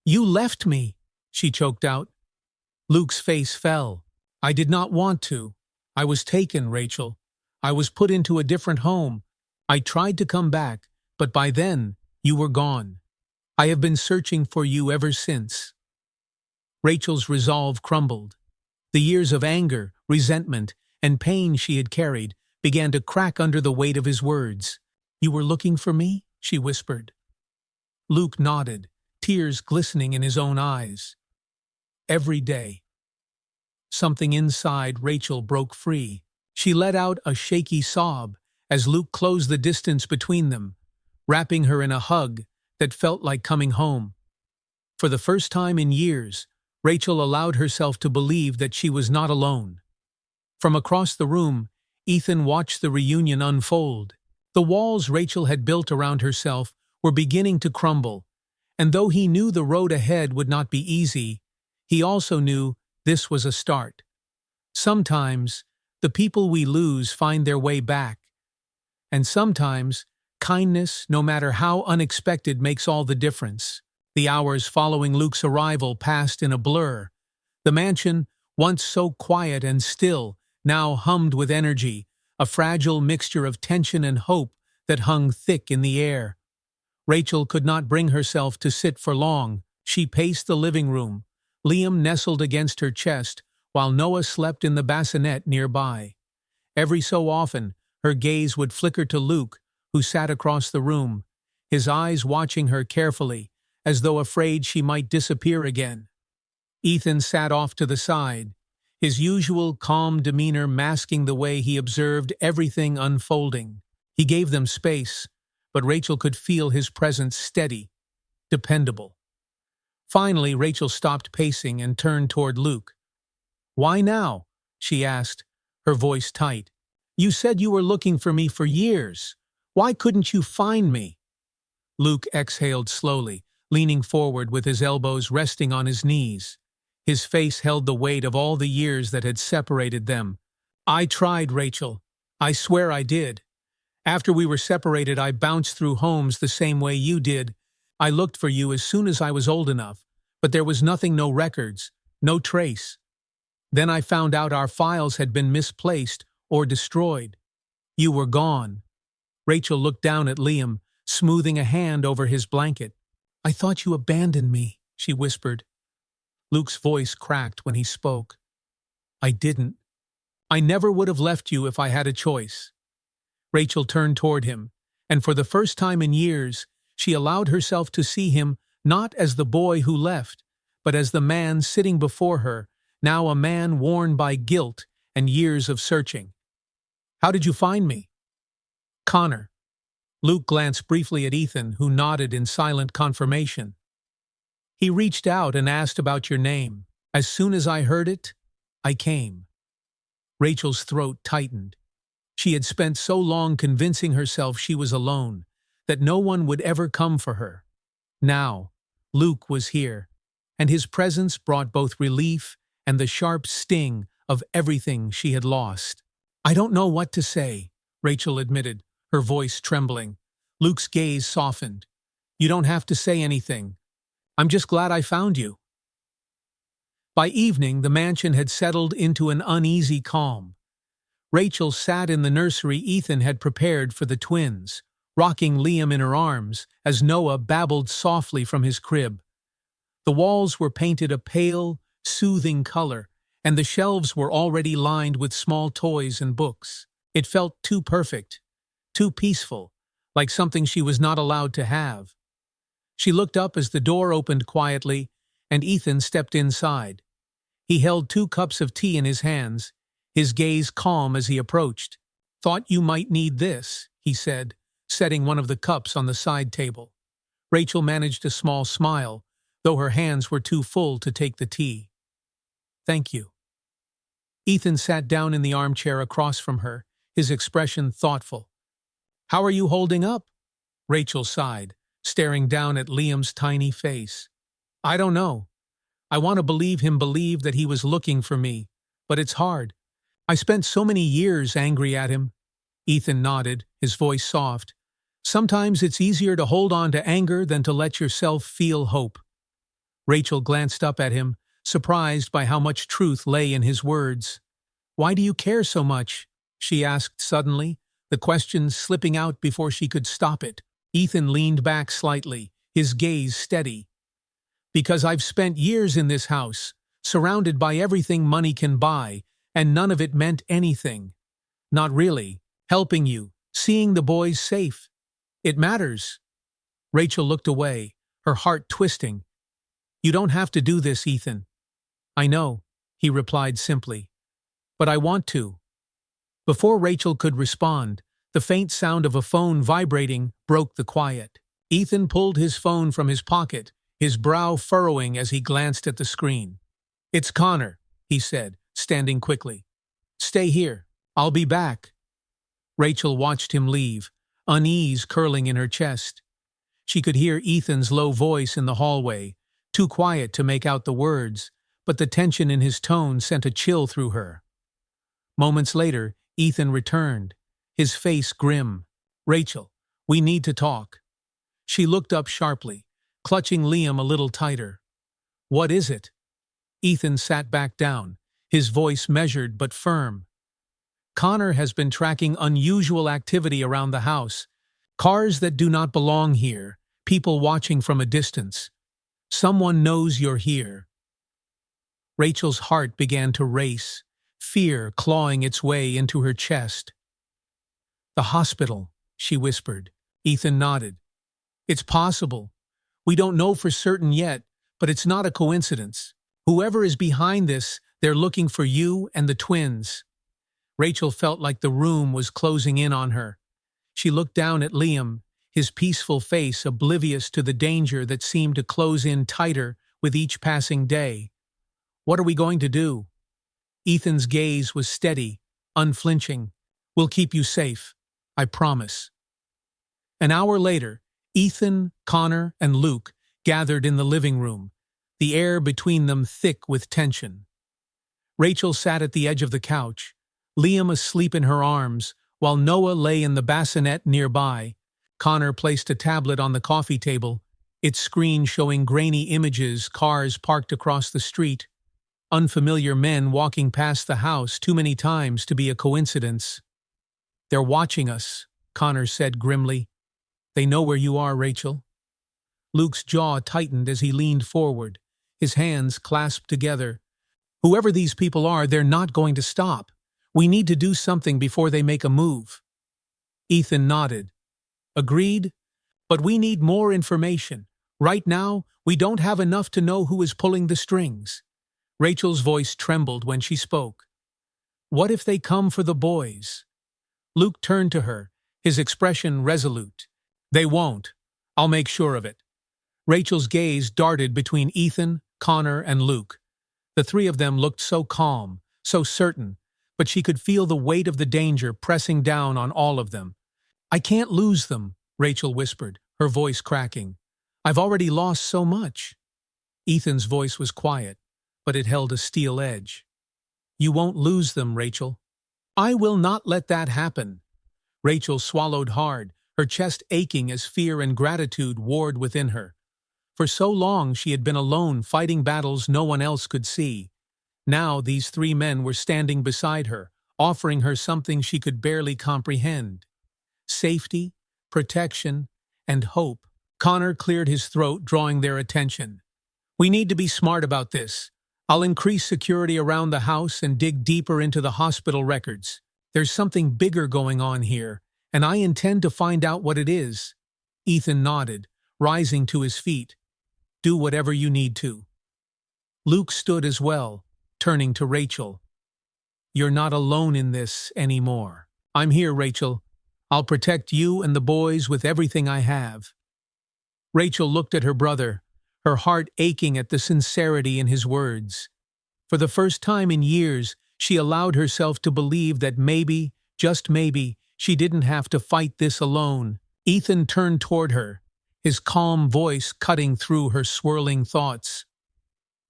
You left me, she choked out. Luke's face fell. I did not want to. I was taken, Rachel. I was put into a different home. I tried to come back, but by then, you were gone. I have been searching for you ever since. Rachel's resolve crumbled. The years of anger, resentment, and pain she had carried began to crack under the weight of his words. You were looking for me? She whispered. Luke nodded, tears glistening in his own eyes. Every day. Something inside Rachel broke free. She let out a shaky sob as Luke closed the distance between them, wrapping her in a hug that felt like coming home. For the first time in years, Rachel allowed herself to believe that she was not alone. From across the room, Ethan watched the reunion unfold. The walls Rachel had built around herself were beginning to crumble, and though he knew the road ahead would not be easy, he also knew this was a start. Sometimes, the people we lose find their way back, and sometimes, kindness, no matter how unexpected, makes all the difference. The hours following Luke's arrival passed in a blur. The mansion, once so quiet and still, now hummed with energy, a fragile mixture of tension and hope that hung thick in the air. Rachel could not bring herself to sit for long. She paced the living room. Liam nestled against her chest, while Noah slept in the bassinet nearby. Every so often, her gaze would flicker to Luke, who sat across the room, his eyes watching her carefully, as though afraid she might disappear again. Ethan sat off to the side, his usual calm demeanor masking the way he observed everything unfolding. He gave them space, but Rachel could feel his presence steady, dependable. Finally, Rachel stopped pacing and turned toward Luke. Why now? She asked, her voice tight. You said you were looking for me for years. Why couldn't you find me? Luke exhaled slowly, leaning forward with his elbows resting on his knees. His face held the weight of all the years that had separated them. I tried, Rachel. I swear I did. After we were separated, I bounced through homes the same way you did. I looked for you as soon as I was old enough, but there was nothing, no records, no trace. Then I found out our files had been misplaced or destroyed. You were gone. Rachel looked down at Liam, smoothing a hand over his blanket. I thought you abandoned me, she whispered. Luke's voice cracked when he spoke. I didn't. I never would have left you if I had a choice. Rachel turned toward him, and for the first time in years, she allowed herself to see him not as the boy who left, but as the man sitting before her, now a man worn by guilt and years of searching. How did you find me? Connor. Luke glanced briefly at Ethan, who nodded in silent confirmation. He reached out and asked about your name. As soon as I heard it, I came. Rachel's throat tightened. She had spent so long convincing herself she was alone, that no one would ever come for her. Now, Luke was here, and his presence brought both relief and the sharp sting of everything she had lost. I don't know what to say, Rachel admitted, her voice trembling. Luke's gaze softened. You don't have to say anything. I'm just glad I found you. By evening, the mansion had settled into an uneasy calm. Rachel sat in the nursery Ethan had prepared for the twins, rocking Liam in her arms as Noah babbled softly from his crib. The walls were painted a pale, soothing color, and the shelves were already lined with small toys and books. It felt too perfect, too peaceful, like something she was not allowed to have. She looked up as the door opened quietly, and Ethan stepped inside. He held 2 cups of tea in his hands, his gaze calm as he approached. Thought you might need this, he said, setting one of the cups on the side table. Rachel managed a small smile, though her hands were too full to take the tea. Thank you. Ethan sat down in the armchair across from her, his expression thoughtful. How are you holding up? Rachel sighed, staring down at Liam's tiny face. I don't know. I want to believe him believed that he was looking for me, but it's hard. I spent so many years angry at him. Ethan nodded, his voice soft. Sometimes it's easier to hold on to anger than to let yourself feel hope. Rachel glanced up at him, surprised by how much truth lay in his words. Why do you care so much? She asked suddenly, the question slipping out before she could stop it. Ethan leaned back slightly, his gaze steady. Because I've spent years in this house, surrounded by everything money can buy, and none of it meant anything. Not really. Helping you, seeing the boys safe. It matters. Rachel looked away, her heart twisting. You don't have to do this, Ethan. I know, he replied simply. But I want to. Before Rachel could respond, the faint sound of a phone vibrating broke the quiet. Ethan pulled his phone from his pocket, his brow furrowing as he glanced at the screen. It's Connor, he said, standing quickly. Stay here. I'll be back. Rachel watched him leave, unease curling in her chest. She could hear Ethan's low voice in the hallway, too quiet to make out the words, but the tension in his tone sent a chill through her. Moments later, Ethan returned, his face grim. Rachel, we need to talk. She looked up sharply, clutching Liam a little tighter. What is it? Ethan sat back down, his voice measured but firm. Connor has been tracking unusual activity around the house. Cars that do not belong here, people watching from a distance. Someone knows you're here. Rachel's heart began to race, fear clawing its way into her chest. The hospital, she whispered. Ethan nodded. It's possible. We don't know for certain yet, but it's not a coincidence. Whoever is behind this, they're looking for you and the twins. Rachel felt like the room was closing in on her. She looked down at Liam, his peaceful face oblivious to the danger that seemed to close in tighter with each passing day. What are we going to do? Ethan's gaze was steady, unflinching. We'll keep you safe. I promise. An hour later, Ethan, Connor, and Luke gathered in the living room, the air between them thick with tension. Rachel sat at the edge of the couch, Liam asleep in her arms, while Noah lay in the bassinet nearby. Connor placed a tablet on the coffee table, its screen showing grainy images, cars parked across the street. Unfamiliar men walking past the house too many times to be a coincidence. They're watching us, Connor said grimly. They know where you are, Rachel. Luke's jaw tightened as he leaned forward, his hands clasped together. Whoever these people are, they're not going to stop. We need to do something before they make a move. Ethan nodded. Agreed, but we need more information. Right now, we don't have enough to know who is pulling the strings. Rachel's voice trembled when she spoke. What if they come for the boys? Luke turned to her, his expression resolute. They won't. I'll make sure of it. Rachel's gaze darted between Ethan, Connor, and Luke. The three of them looked so calm, so certain, but she could feel the weight of the danger pressing down on all of them. I can't lose them, Rachel whispered, her voice cracking. I've already lost so much. Ethan's voice was quiet, but it held a steel edge. You won't lose them, Rachel. I will not let that happen. Rachel swallowed hard, her chest aching as fear and gratitude warred within her. For so long she had been alone fighting battles no one else could see. Now these three men were standing beside her, offering her something she could barely comprehend. Safety, protection, and hope. Connor cleared his throat, drawing their attention. We need to be smart about this. I'll increase security around the house and dig deeper into the hospital records. There's something bigger going on here, and I intend to find out what it is. Ethan nodded, rising to his feet. Do whatever you need to. Luke stood as well, turning to Rachel. You're not alone in this anymore. I'm here, Rachel. I'll protect you and the boys with everything I have. Rachel looked at her brother, her heart aching at the sincerity in his words. For the first time in years, she allowed herself to believe that maybe, just maybe, she didn't have to fight this alone. Ethan turned toward her, his calm voice cutting through her swirling thoughts.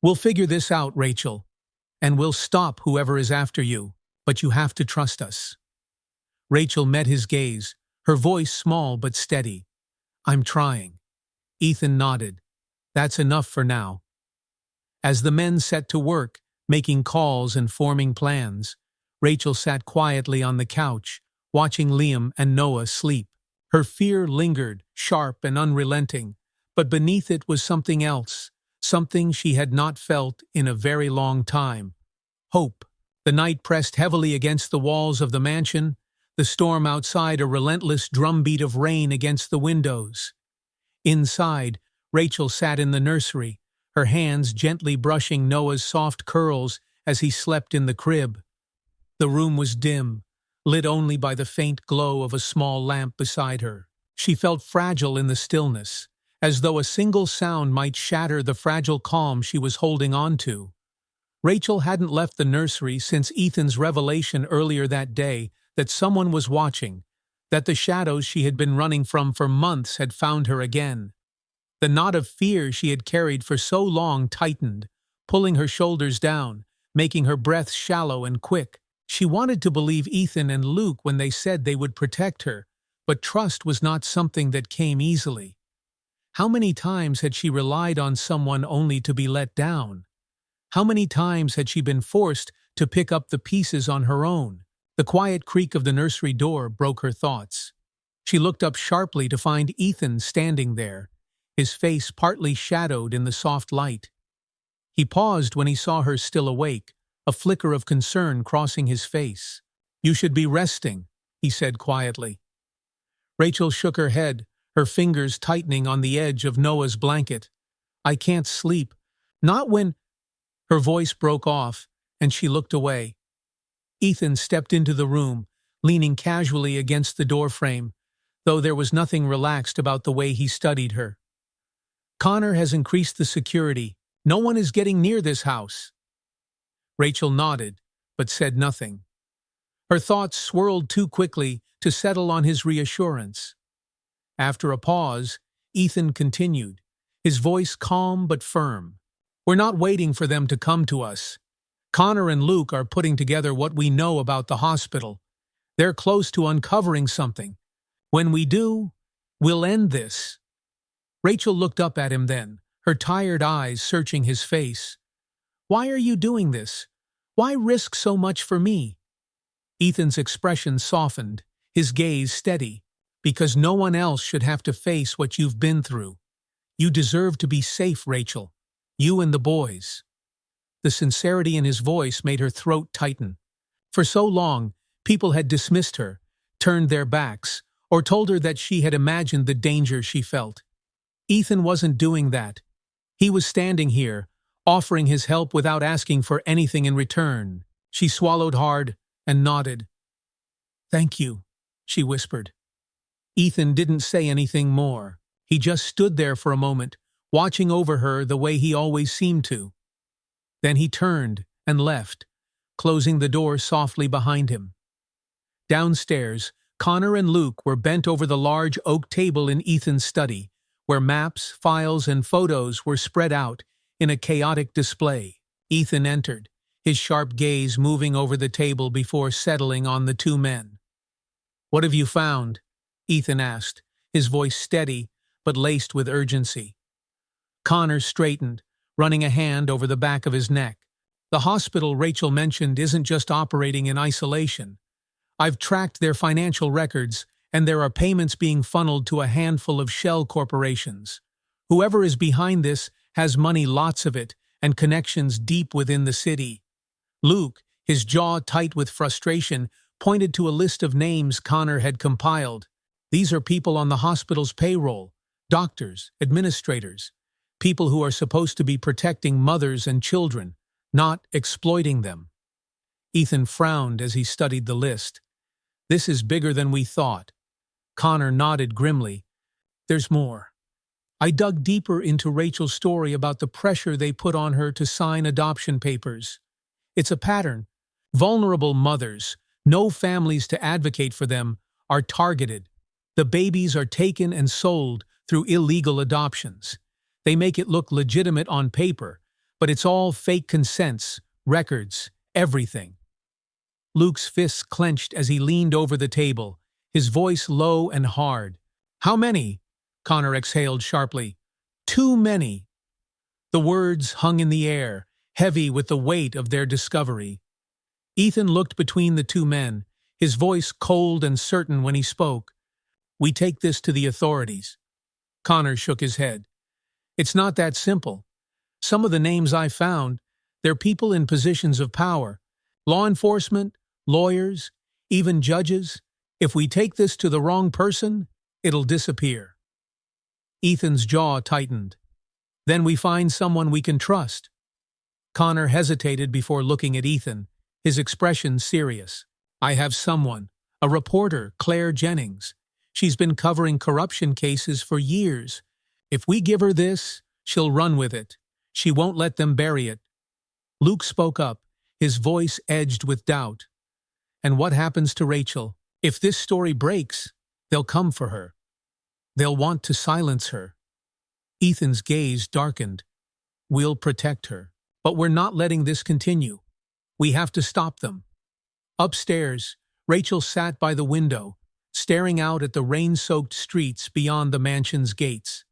We'll figure this out, Rachel, and we'll stop whoever is after you, but you have to trust us. Rachel met his gaze, her voice small but steady. I'm trying. Ethan nodded. That's enough for now. As the men set to work, making calls and forming plans, Rachel sat quietly on the couch, watching Liam and Noah sleep. Her fear lingered, sharp and unrelenting, but beneath it was something else, something she had not felt in a very long time. Hope. The night pressed heavily against the walls of the mansion, the storm outside a relentless drumbeat of rain against the windows. Inside, Rachel sat in the nursery, her hands gently brushing Noah's soft curls as he slept in the crib. The room was dim, lit only by the faint glow of a small lamp beside her. She felt fragile in the stillness, as though a single sound might shatter the fragile calm she was holding on to. Rachel hadn't left the nursery since Ethan's revelation earlier that day that someone was watching, that the shadows she had been running from for months had found her again. The knot of fear she had carried for so long tightened, pulling her shoulders down, making her breath shallow and quick. She wanted to believe Ethan and Luke when they said they would protect her, but trust was not something that came easily. How many times had she relied on someone only to be let down? How many times had she been forced to pick up the pieces on her own? The quiet creak of the nursery door broke her thoughts. She looked up sharply to find Ethan standing there, his face partly shadowed in the soft light. He paused when he saw her still awake, a flicker of concern crossing his face. You should be resting, he said quietly. Rachel shook her head, her fingers tightening on the edge of Noah's blanket. I can't sleep. Not when... Her voice broke off, and she looked away. Ethan stepped into the room, leaning casually against the doorframe, though there was nothing relaxed about the way he studied her. Connor has increased the security. No one is getting near this house. Rachel nodded, but said nothing. Her thoughts swirled too quickly to settle on his reassurance. After a pause, Ethan continued, his voice calm but firm. We're not waiting for them to come to us. Connor and Luke are putting together what we know about the hospital. They're close to uncovering something. When we do, we'll end this. Rachel looked up at him then, her tired eyes searching his face. Why are you doing this? Why risk so much for me? Ethan's expression softened, his gaze steady. Because no one else should have to face what you've been through. You deserve to be safe, Rachel. You and the boys. The sincerity in his voice made her throat tighten. For so long, people had dismissed her, turned their backs, or told her that she had imagined the danger she felt. Ethan wasn't doing that. He was standing here, offering his help without asking for anything in return. She swallowed hard and nodded. "Thank you," she whispered. Ethan didn't say anything more. He just stood there for a moment, watching over her the way he always seemed to. Then he turned and left, closing the door softly behind him. Downstairs, Connor and Luke were bent over the large oak table in Ethan's study, where maps, files, and photos were spread out in a chaotic display. Ethan entered, his sharp gaze moving over the table before settling on the two men. "What have you found?" Ethan asked, his voice steady but laced with urgency. Connor straightened, running a hand over the back of his neck. "The hospital Rachel mentioned isn't just operating in isolation. I've tracked their financial records, and there are payments being funneled to a handful of shell corporations. Whoever is behind this has money, lots of it, and connections deep within the city." Luke, his jaw tight with frustration, pointed to a list of names Connor had compiled. "These are people on the hospital's payroll, doctors, administrators, people who are supposed to be protecting mothers and children, not exploiting them." Ethan frowned as he studied the list. "This is bigger than we thought." Connor nodded grimly. "There's more. I dug deeper into Rachel's story about the pressure they put on her to sign adoption papers. It's a pattern. Vulnerable mothers, no families to advocate for them, are targeted. The babies are taken and sold through illegal adoptions. They make it look legitimate on paper, but it's all fake consents, records, everything." Luke's fists clenched as he leaned over the table, his voice low and hard. "How many?" Connor exhaled sharply. "Too many." The words hung in the air, heavy with the weight of their discovery. Ethan looked between the two men, his voice cold and certain when he spoke. "We take this to the authorities." Connor shook his head. "It's not that simple. Some of the names I found, they're people in positions of power. Law enforcement, lawyers, even judges. If we take this to the wrong person, it'll disappear." Ethan's jaw tightened. "Then we find someone we can trust." Connor hesitated before looking at Ethan, his expression serious. "I have someone, a reporter, Claire Jennings. She's been covering corruption cases for years. If we give her this, she'll run with it. She won't let them bury it." Luke spoke up, his voice edged with doubt. "And what happens to Rachel? If this story breaks, they'll come for her. They'll want to silence her." Ethan's gaze darkened. "We'll protect her. But we're not letting this continue. We have to stop them." Upstairs, Rachel sat by the window, staring out at the rain-soaked streets beyond the mansion's gates.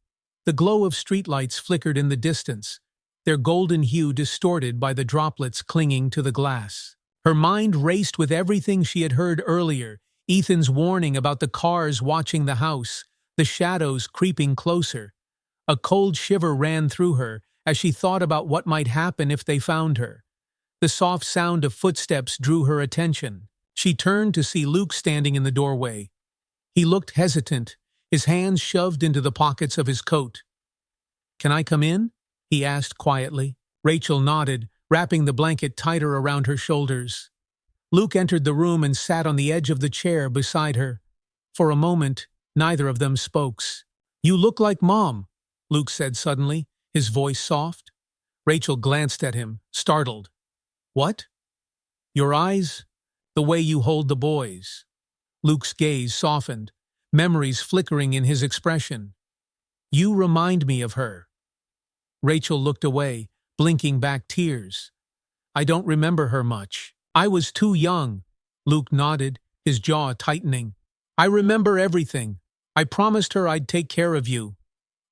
The glow of streetlights flickered in the distance, their golden hue distorted by the droplets clinging to the glass. Her mind raced with everything she had heard earlier, Ethan's warning about the cars watching the house, the shadows creeping closer. A cold shiver ran through her as she thought about what might happen if they found her. The soft sound of footsteps drew her attention. She turned to see Luke standing in the doorway. He looked hesitant, his hands shoved into the pockets of his coat. "Can I come in?" he asked quietly. Rachel nodded, wrapping the blanket tighter around her shoulders. Luke entered the room and sat on the edge of the chair beside her. For a moment, neither of them spoke. "You look like Mom," Luke said suddenly, his voice soft. Rachel glanced at him, startled. "What?" "Your eyes, the way you hold the boys." Luke's gaze softened, memories flickering in his expression. "You remind me of her." Rachel looked away, blinking back tears. "I don't remember her much. I was too young." Luke nodded, his jaw tightening. "I remember everything. I promised her I'd take care of you."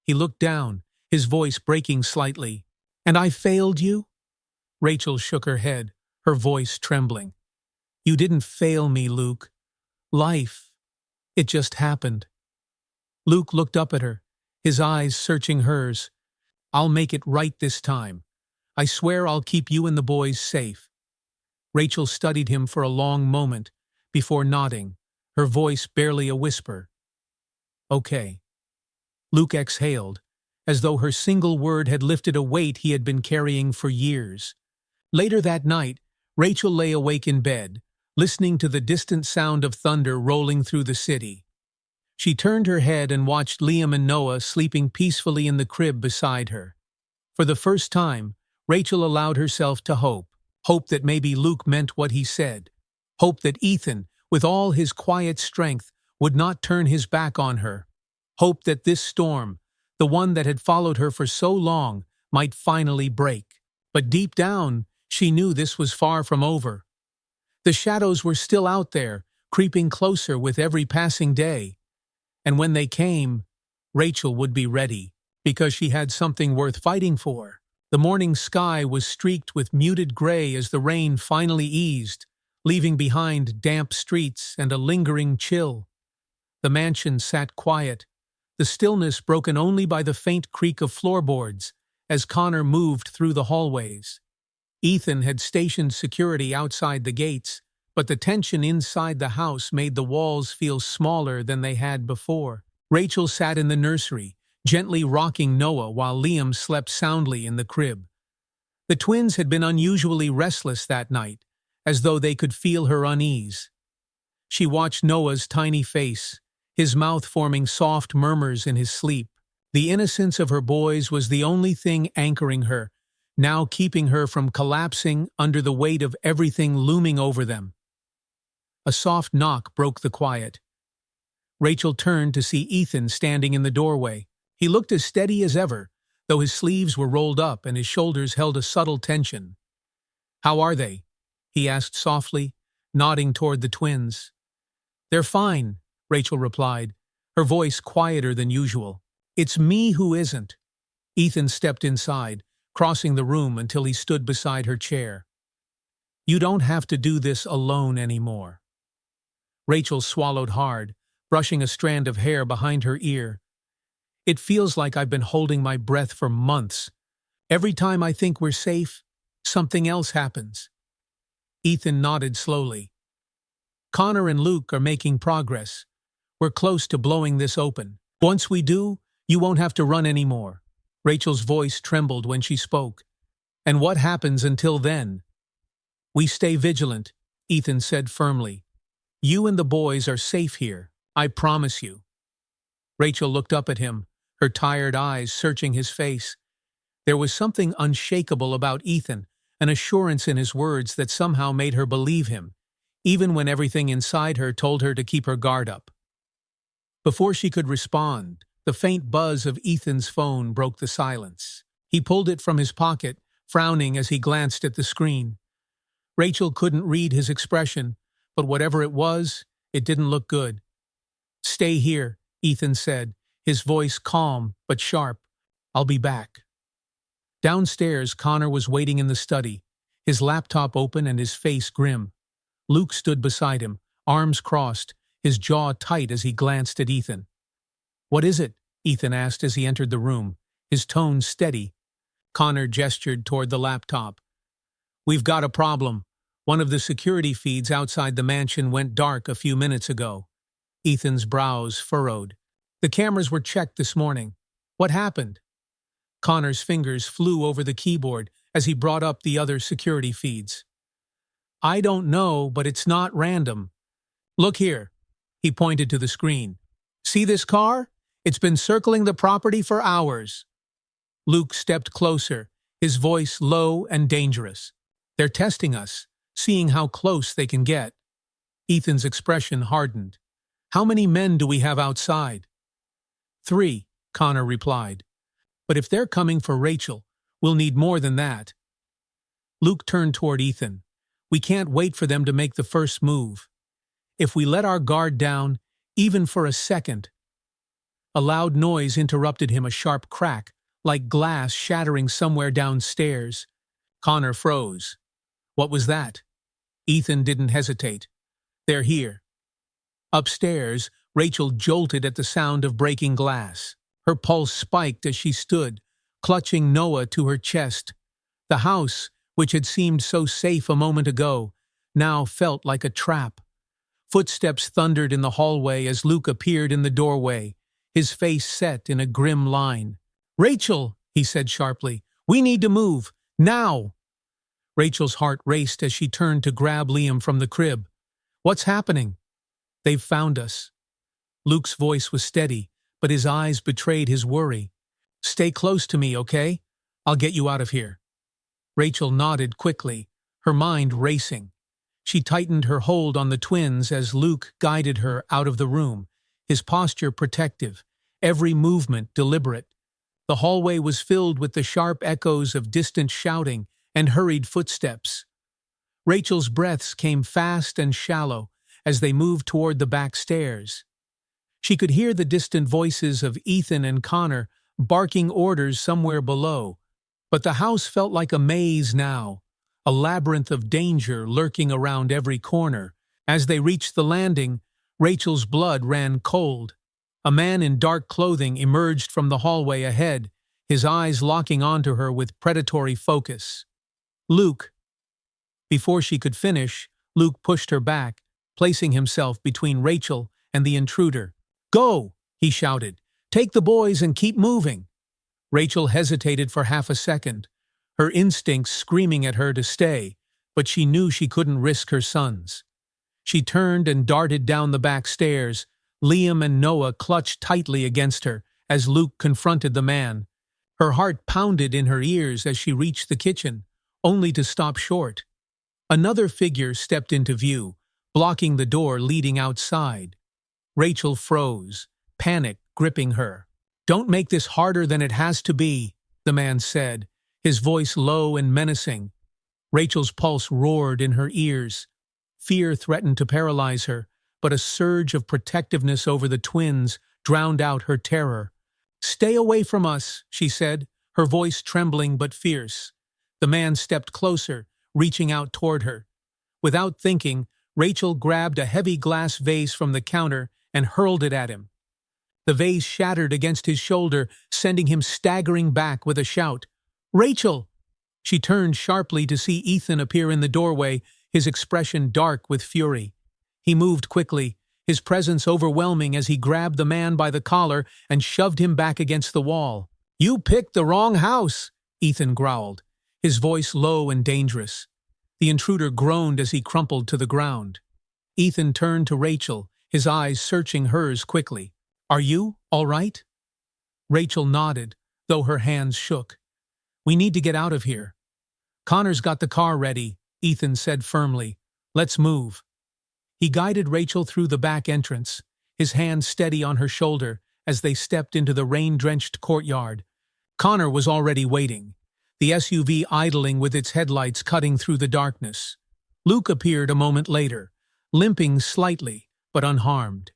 He looked down, his voice breaking slightly. "And I failed you?" Rachel shook her head, her voice trembling. "You didn't fail me, Luke. Life. It just happened." Luke looked up at her, his eyes searching hers. "I'll make it right this time. I swear I'll keep you and the boys safe." Rachel studied him for a long moment, before nodding, her voice barely a whisper. Okay. Luke exhaled, as though her single word had lifted a weight he had been carrying for years. Later that night, Rachel lay awake in bed, listening to the distant sound of thunder rolling through the city. She turned her head and watched Liam and Noah sleeping peacefully in the crib beside her. For the first time, Rachel allowed herself to hope. Hope that maybe Luke meant what he said. Hope that Ethan, with all his quiet strength, would not turn his back on her. Hope that this storm, the one that had followed her for so long, might finally break. But deep down, she knew this was far from over. The shadows were still out there, creeping closer with every passing day. And when they came, Rachel would be ready, because she had something worth fighting for. The morning sky was streaked with muted gray as the rain finally eased, leaving behind damp streets and a lingering chill. The mansion sat quiet, the stillness broken only by the faint creak of floorboards as Connor moved through the hallways. Ethan had stationed security outside the gates, but the tension inside the house made the walls feel smaller than they had before. Rachel sat in the nursery, gently rocking Noah while Liam slept soundly in the crib. The twins had been unusually restless that night, as though they could feel her unease. She watched Noah's tiny face, his mouth forming soft murmurs in his sleep. The innocence of her boys was the only thing anchoring her, now keeping her from collapsing under the weight of everything looming over them. A soft knock broke the quiet. Rachel turned to see Ethan standing in the doorway. He looked as steady as ever, though his sleeves were rolled up and his shoulders held a subtle tension. "How are they?" he asked softly, nodding toward the twins. "They're fine," Rachel replied, her voice quieter than usual. "It's me who isn't." Ethan stepped inside, crossing the room until he stood beside her chair. "You don't have to do this alone anymore." Rachel swallowed hard, brushing a strand of hair behind her ear. "It feels like I've been holding my breath for months. Every time I think we're safe, something else happens." Ethan nodded slowly. "Connor and Luke are making progress. We're close to blowing this open. Once we do, you won't have to run anymore." Rachel's voice trembled when she spoke. "And what happens until then?" "We stay vigilant," Ethan said firmly. "You and the boys are safe here, I promise you." Rachel looked up at him, her tired eyes searching his face. There was something unshakable about Ethan, an assurance in his words that somehow made her believe him, even when everything inside her told her to keep her guard up. Before she could respond, the faint buzz of Ethan's phone broke the silence. He pulled it from his pocket, frowning as he glanced at the screen. Rachel couldn't read his expression, but whatever it was, it didn't look good. "Stay here," Ethan said, his voice calm but sharp. "I'll be back." Downstairs, Connor was waiting in the study, his laptop open and his face grim. Luke stood beside him, arms crossed, his jaw tight as he glanced at Ethan. "What is it?" Ethan asked as he entered the room, his tone steady. Connor gestured toward the laptop. "We've got a problem. One of the security feeds outside the mansion went dark a few minutes ago." Ethan's brows furrowed. "The cameras were checked this morning. What happened?" Connor's fingers flew over the keyboard as he brought up the other security feeds. "I don't know, but it's not random. Look here." He pointed to the screen. "See this car? It's been circling the property for hours." Luke stepped closer, his voice low and dangerous. "They're testing us, seeing how close they can get." Ethan's expression hardened. "How many men do we have outside?" "3, Connor replied. "But if they're coming for Rachel, we'll need more than that." Luke turned toward Ethan. "We can't wait for them to make the first move. If we let our guard down, even for a second—" A loud noise interrupted him, a sharp crack, like glass shattering somewhere downstairs. Connor froze. "What was that?" Ethan didn't hesitate. "They're here." Upstairs, Rachel jolted at the sound of breaking glass. Her pulse spiked as she stood, clutching Noah to her chest. The house, which had seemed so safe a moment ago, now felt like a trap. Footsteps thundered in the hallway as Luke appeared in the doorway, his face set in a grim line. "Rachel," he said sharply, "we need to move. Now!" Rachel's heart raced as she turned to grab Liam from the crib. "What's happening?" "They've found us." Luke's voice was steady, but his eyes betrayed his worry. "Stay close to me, okay? I'll get you out of here." Rachel nodded quickly, her mind racing. She tightened her hold on the twins as Luke guided her out of the room, his posture protective, every movement deliberate. The hallway was filled with the sharp echoes of distant shouting and hurried footsteps. Rachel's breaths came fast and shallow as they moved toward the back stairs. She could hear the distant voices of Ethan and Connor barking orders somewhere below, but the house felt like a maze now, a labyrinth of danger lurking around every corner. As they reached the landing, Rachel's blood ran cold. A man in dark clothing emerged from the hallway ahead, his eyes locking onto her with predatory focus. "Luke." Before she could finish, Luke pushed her back, placing himself between Rachel and the intruder. "Go!" he shouted. "Take the boys and keep moving." Rachel hesitated for half a second, her instincts screaming at her to stay, but she knew she couldn't risk her sons. She turned and darted down the back stairs. Liam and Noah clutched tightly against her as Luke confronted the man. Her heart pounded in her ears as she reached the kitchen, only to stop short. Another figure stepped into view, blocking the door leading outside. Rachel froze, panic gripping her. "Don't make this harder than it has to be," the man said, his voice low and menacing. Rachel's pulse roared in her ears. Fear threatened to paralyze her, but a surge of protectiveness over the twins drowned out her terror. "Stay away from us," she said, her voice trembling but fierce. The man stepped closer, reaching out toward her. Without thinking, Rachel grabbed a heavy glass vase from the counter and hurled it at him. The vase shattered against his shoulder, sending him staggering back with a shout. "Rachel!" She turned sharply to see Ethan appear in the doorway, his expression dark with fury. He moved quickly, his presence overwhelming as he grabbed the man by the collar and shoved him back against the wall. "You picked the wrong house," Ethan growled, his voice low and dangerous. The intruder groaned as he crumpled to the ground. Ethan turned to Rachel, his eyes searching hers quickly. "Are you all right?" Rachel nodded, though her hands shook. "We need to get out of here." "Connor's got the car ready," Ethan said firmly. "Let's move." He guided Rachel through the back entrance, his hand steady on her shoulder as they stepped into the rain-drenched courtyard. Connor was already waiting, the SUV idling with its headlights cutting through the darkness. Luke appeared a moment later, limping slightly, but unharmed.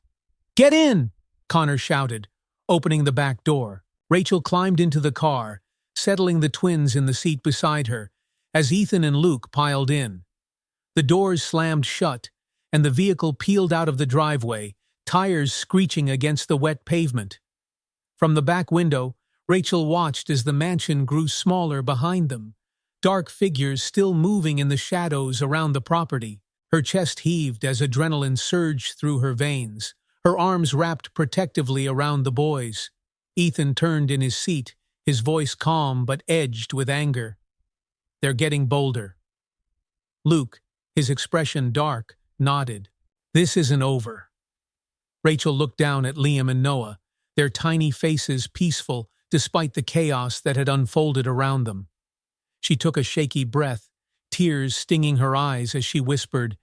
"Get in!" Connor shouted, opening the back door. Rachel climbed into the car, settling the twins in the seat beside her, as Ethan and Luke piled in. The doors slammed shut, and the vehicle peeled out of the driveway, tires screeching against the wet pavement. From the back window, Rachel watched as the mansion grew smaller behind them, dark figures still moving in the shadows around the property. Her chest heaved as adrenaline surged through her veins, her arms wrapped protectively around the boys. Ethan turned in his seat, his voice calm but edged with anger. "They're getting bolder." Luke, his expression dark, nodded. "This isn't over." Rachel looked down at Liam and Noah, their tiny faces peaceful despite the chaos that had unfolded around them. She took a shaky breath, tears stinging her eyes as she whispered,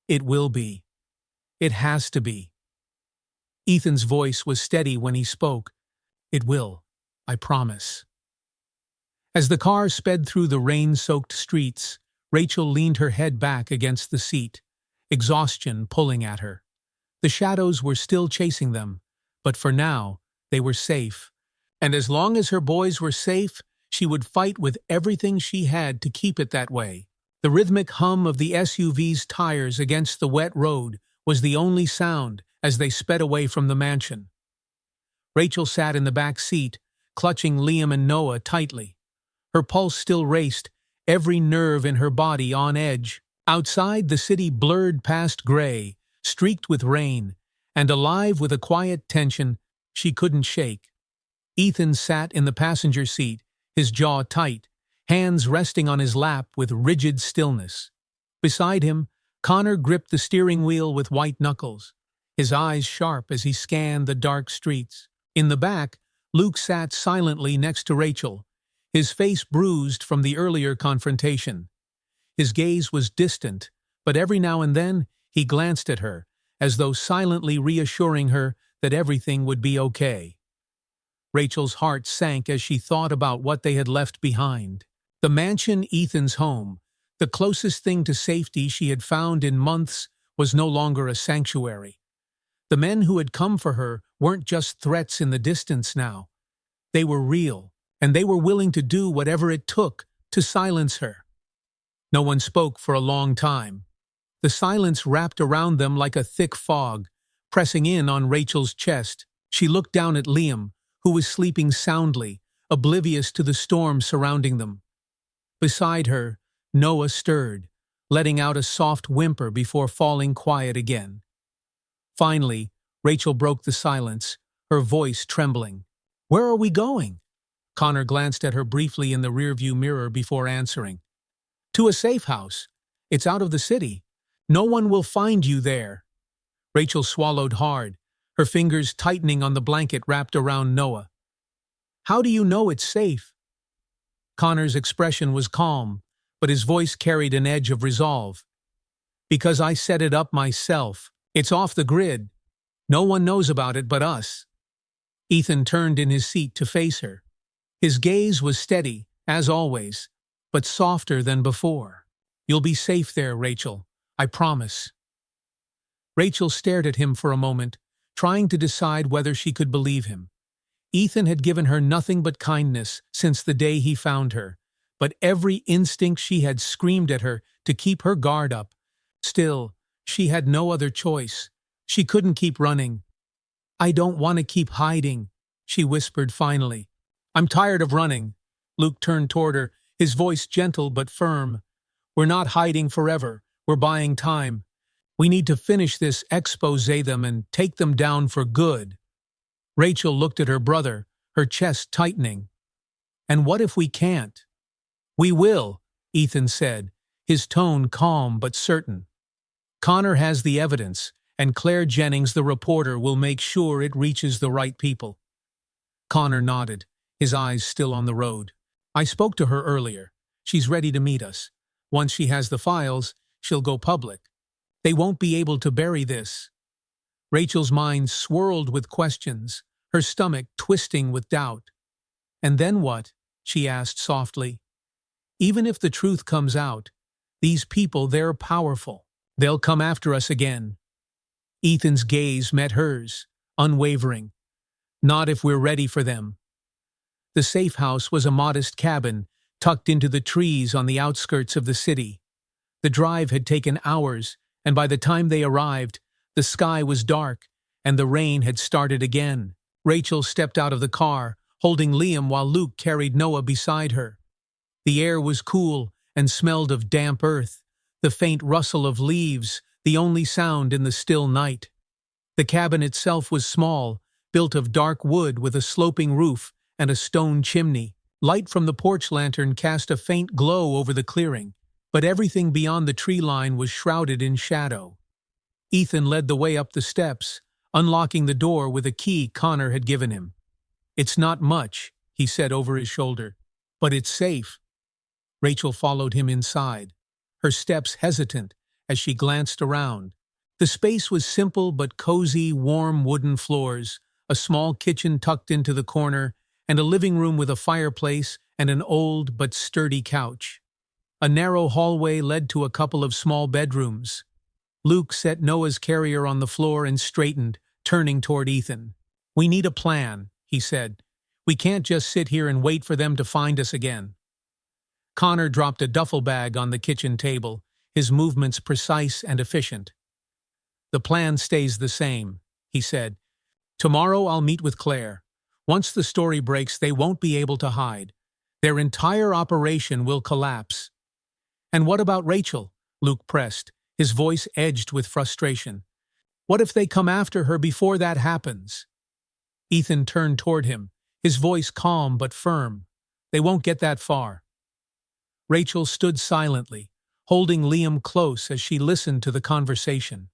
"It will be. It has to be." Ethan's voice was steady when he spoke. "It will. I promise." As the car sped through the rain-soaked streets, Rachel leaned her head back against the seat, exhaustion pulling at her. The shadows were still chasing them, but for now, they were safe. And as long as her boys were safe, she would fight with everything she had to keep it that way. The rhythmic hum of the SUV's tires against the wet road was the only sound as they sped away from the mansion. Rachel sat in the back seat, clutching Liam and Noah tightly. Her pulse still raced, every nerve in her body on edge. Outside, the city blurred past gray, streaked with rain, and alive with a quiet tension she couldn't shake. Ethan sat in the passenger seat, his jaw tight, hands resting on his lap with rigid stillness. Beside him, Connor gripped the steering wheel with white knuckles, his eyes sharp as he scanned the dark streets. In the back, Luke sat silently next to Rachel, his face bruised from the earlier confrontation. His gaze was distant, but every now and then he glanced at her, as though silently reassuring her that everything would be okay. Rachel's heart sank as she thought about what they had left behind. The mansion, Ethan's home, the closest thing to safety she had found in months, was no longer a sanctuary. The men who had come for her weren't just threats in the distance now. They were real, and they were willing to do whatever it took to silence her. No one spoke for a long time. The silence wrapped around them like a thick fog, pressing in on Rachel's chest. She looked down at Liam, who was sleeping soundly, oblivious to the storm surrounding them. Beside her, Noah stirred, letting out a soft whimper before falling quiet again. Finally, Rachel broke the silence, her voice trembling. "Where are we going?" Connor glanced at her briefly in the rearview mirror before answering. "To a safe house. It's out of the city. No one will find you there." Rachel swallowed hard, her fingers tightening on the blanket wrapped around Noah. "How do you know it's safe?" Connor's expression was calm, but his voice carried an edge of resolve. "Because I set it up myself. It's off the grid. No one knows about it but us." Ethan turned in his seat to face her. His gaze was steady, as always, but softer than before. "You'll be safe there, Rachel. I promise." Rachel stared at him for a moment, trying to decide whether she could believe him. Ethan had given her nothing but kindness since the day he found her, but every instinct she had screamed at her to keep her guard up. Still, she had no other choice. She couldn't keep running. "I don't want to keep hiding," she whispered finally. "I'm tired of running." Luke turned toward her, his voice gentle but firm. "We're not hiding forever. We're buying time. We need to finish this, expose them, and take them down for good." Rachel looked at her brother, her chest tightening. "And what if we can't?" "We will," Ethan said, his tone calm but certain. "Connor has the evidence, and Claire Jennings, the reporter, will make sure it reaches the right people." Connor nodded, his eyes still on the road. "I spoke to her earlier. She's ready to meet us. Once she has the files, she'll go public. They won't be able to bury this." Rachel's mind swirled with questions, her stomach twisting with doubt. "And then what?" she asked softly. "Even if the truth comes out, these people, they're powerful. They'll come after us again." Ethan's gaze met hers, unwavering. "Not if we're ready for them." The safe house was a modest cabin, tucked into the trees on the outskirts of the city. The drive had taken hours, and by the time they arrived, the sky was dark, and the rain had started again. Rachel stepped out of the car, holding Liam while Luke carried Noah beside her. The air was cool and smelled of damp earth, the faint rustle of leaves, the only sound in the still night. The cabin itself was small, built of dark wood with a sloping roof and a stone chimney. Light from the porch lantern cast a faint glow over the clearing, but everything beyond the tree line was shrouded in shadow. Ethan led the way up the steps, unlocking the door with a key Connor had given him. "It's not much," he said over his shoulder, "but it's safe." Rachel followed him inside, her steps hesitant as she glanced around. The space was simple but cozy, warm wooden floors, a small kitchen tucked into the corner, and a living room with a fireplace and an old but sturdy couch. A narrow hallway led to a couple of small bedrooms. Luke set Noah's carrier on the floor and straightened, turning toward Ethan. "We need a plan," he said. "We can't just sit here and wait for them to find us again." Connor dropped a duffel bag on the kitchen table, his movements precise and efficient. "The plan stays the same," he said. "Tomorrow I'll meet with Claire. Once the story breaks, they won't be able to hide. Their entire operation will collapse." "And what about Rachel? Luke pressed, his voice edged with frustration. What if they come after her before that happens? Ethan turned toward him, his voice calm but firm. They won't get that far. Rachel stood silently, holding Liam close as she listened to the conversation.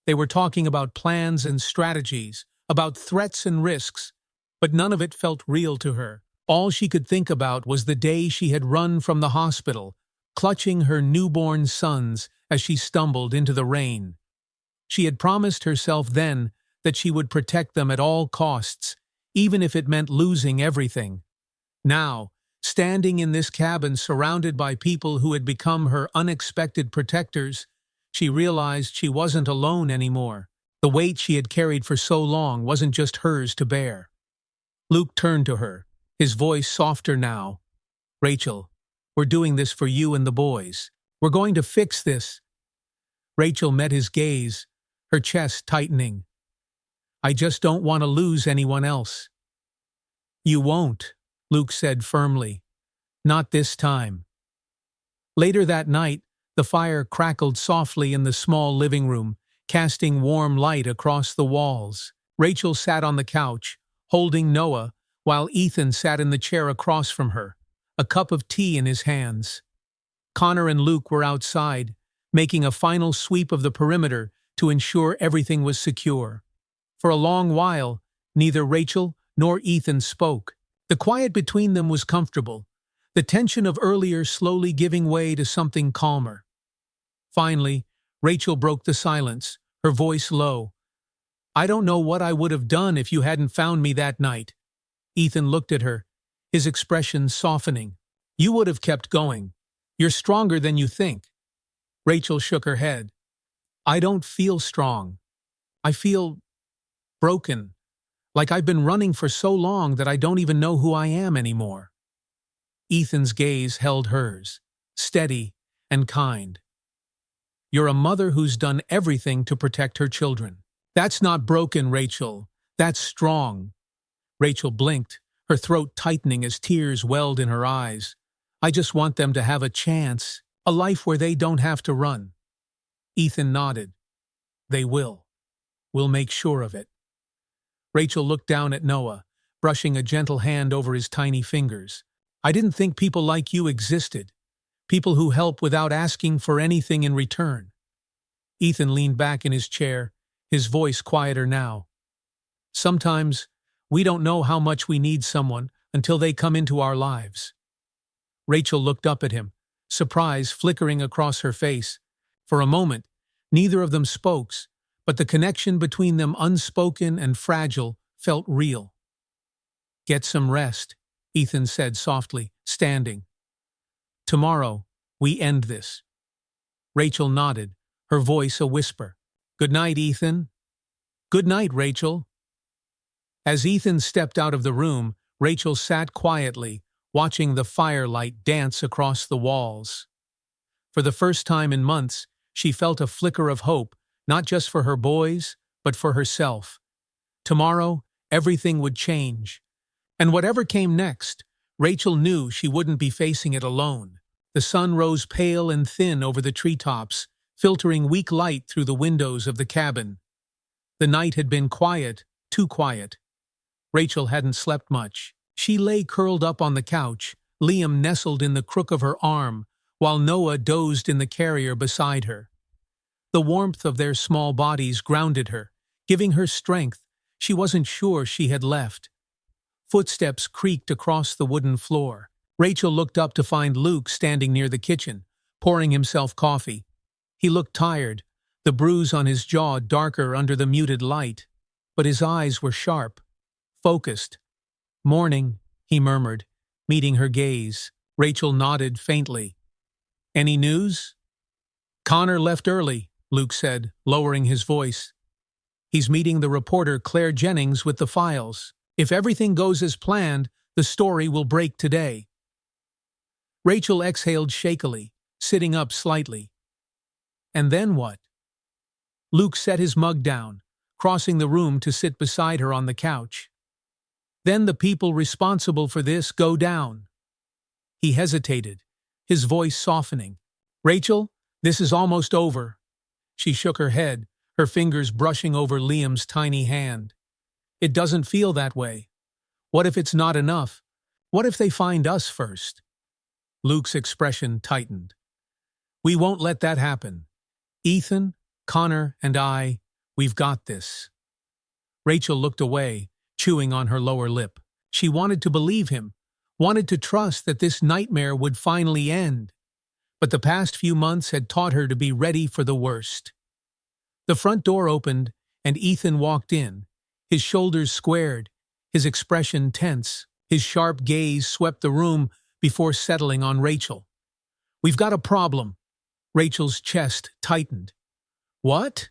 They were talking about plans and strategies, about threats and risks, but none of it felt real to her. All she could think about was the day she had run from the hospital, clutching her newborn sons as she stumbled into the rain. She had promised herself then that she would protect them at all costs, even if it meant losing everything. Now, standing in this cabin surrounded by people who had become her unexpected protectors, she realized she wasn't alone anymore. The weight she had carried for so long wasn't just hers to bear. Luke turned to her, his voice softer now. Rachel, we're doing this for you and the boys. We're going to fix this. Rachel met his gaze, her chest tightening. I just don't want to lose anyone else. You won't, Luke said firmly. Not this time. Later that night, the fire crackled softly in the small living room, casting warm light across the walls. Rachel sat on the couch, holding Noah, while Ethan sat in the chair across from her, a cup of tea in his hands. Connor and Luke were outside, making a final sweep of the perimeter to ensure everything was secure. For a long while, neither Rachel nor Ethan spoke. The quiet between them was comfortable, the tension of earlier slowly giving way to something calmer. Finally, Rachel broke the silence, her voice low. I don't know what I would have done if you hadn't found me that night. Ethan looked at her, his expression softening. You would have kept going. You're stronger than you think. Rachel shook her head. I don't feel strong. I feel broken, like I've been running for so long that I don't even know who I am anymore. Ethan's gaze held hers, steady and kind. You're a mother who's done everything to protect her children. That's not broken, Rachel. That's strong. Rachel blinked, her throat tightening as tears welled in her eyes. I just want them to have a chance, a life where they don't have to run. Ethan nodded. They will. We'll make sure of it. Rachel looked down at Noah, brushing a gentle hand over his tiny fingers. I didn't think people like you existed. People who help without asking for anything in return. Ethan leaned back in his chair, his voice quieter now. Sometimes, we don't know how much we need someone until they come into our lives. Rachel looked up at him, surprise flickering across her face. For a moment, neither of them spoke, but the connection between them, unspoken and fragile, felt real. Get some rest, Ethan said softly, standing. Tomorrow, we end this. Rachel nodded, her voice a whisper. Good night, Ethan. Good night, Rachel. As Ethan stepped out of the room, Rachel sat quietly, watching the firelight dance across the walls. For the first time in months, she felt a flicker of hope, not just for her boys, but for herself. Tomorrow, everything would change. And whatever came next, Rachel knew she wouldn't be facing it alone. The sun rose pale and thin over the treetops, filtering weak light through the windows of the cabin. The night had been quiet, too quiet. Rachel hadn't slept much. She lay curled up on the couch, Liam nestled in the crook of her arm, while Noah dozed in the carrier beside her. The warmth of their small bodies grounded her, giving her strength she wasn't sure she had left. Footsteps creaked across the wooden floor. Rachel looked up to find Luke standing near the kitchen, pouring himself coffee. He looked tired, the bruise on his jaw darker under the muted light, but his eyes were sharp, focused. Morning, he murmured, meeting her gaze. Rachel nodded faintly. Any news? Connor left early, Luke said, lowering his voice. He's meeting the reporter Claire Jennings with the files. If everything goes as planned, the story will break today. Rachel exhaled shakily, sitting up slightly. And then what? Luke set his mug down, crossing the room to sit beside her on the couch. Then the people responsible for this go down. He hesitated, his voice softening. Rachel, This is almost over. She shook her head, her fingers brushing over Liam's tiny hand. It doesn't feel that way. What if it's not enough? What if they find us first? Luke's expression tightened. We won't let that happen. Ethan, Connor, and I, we've got this. Rachel looked away, chewing on her lower lip. She wanted to believe him, wanted to trust that this nightmare would finally end. But the past few months had taught her to be ready for the worst. The front door opened, and Ethan walked in, his shoulders squared, his expression tense. His sharp gaze swept the room before settling on Rachel. We've got a problem. Rachel's chest tightened. What?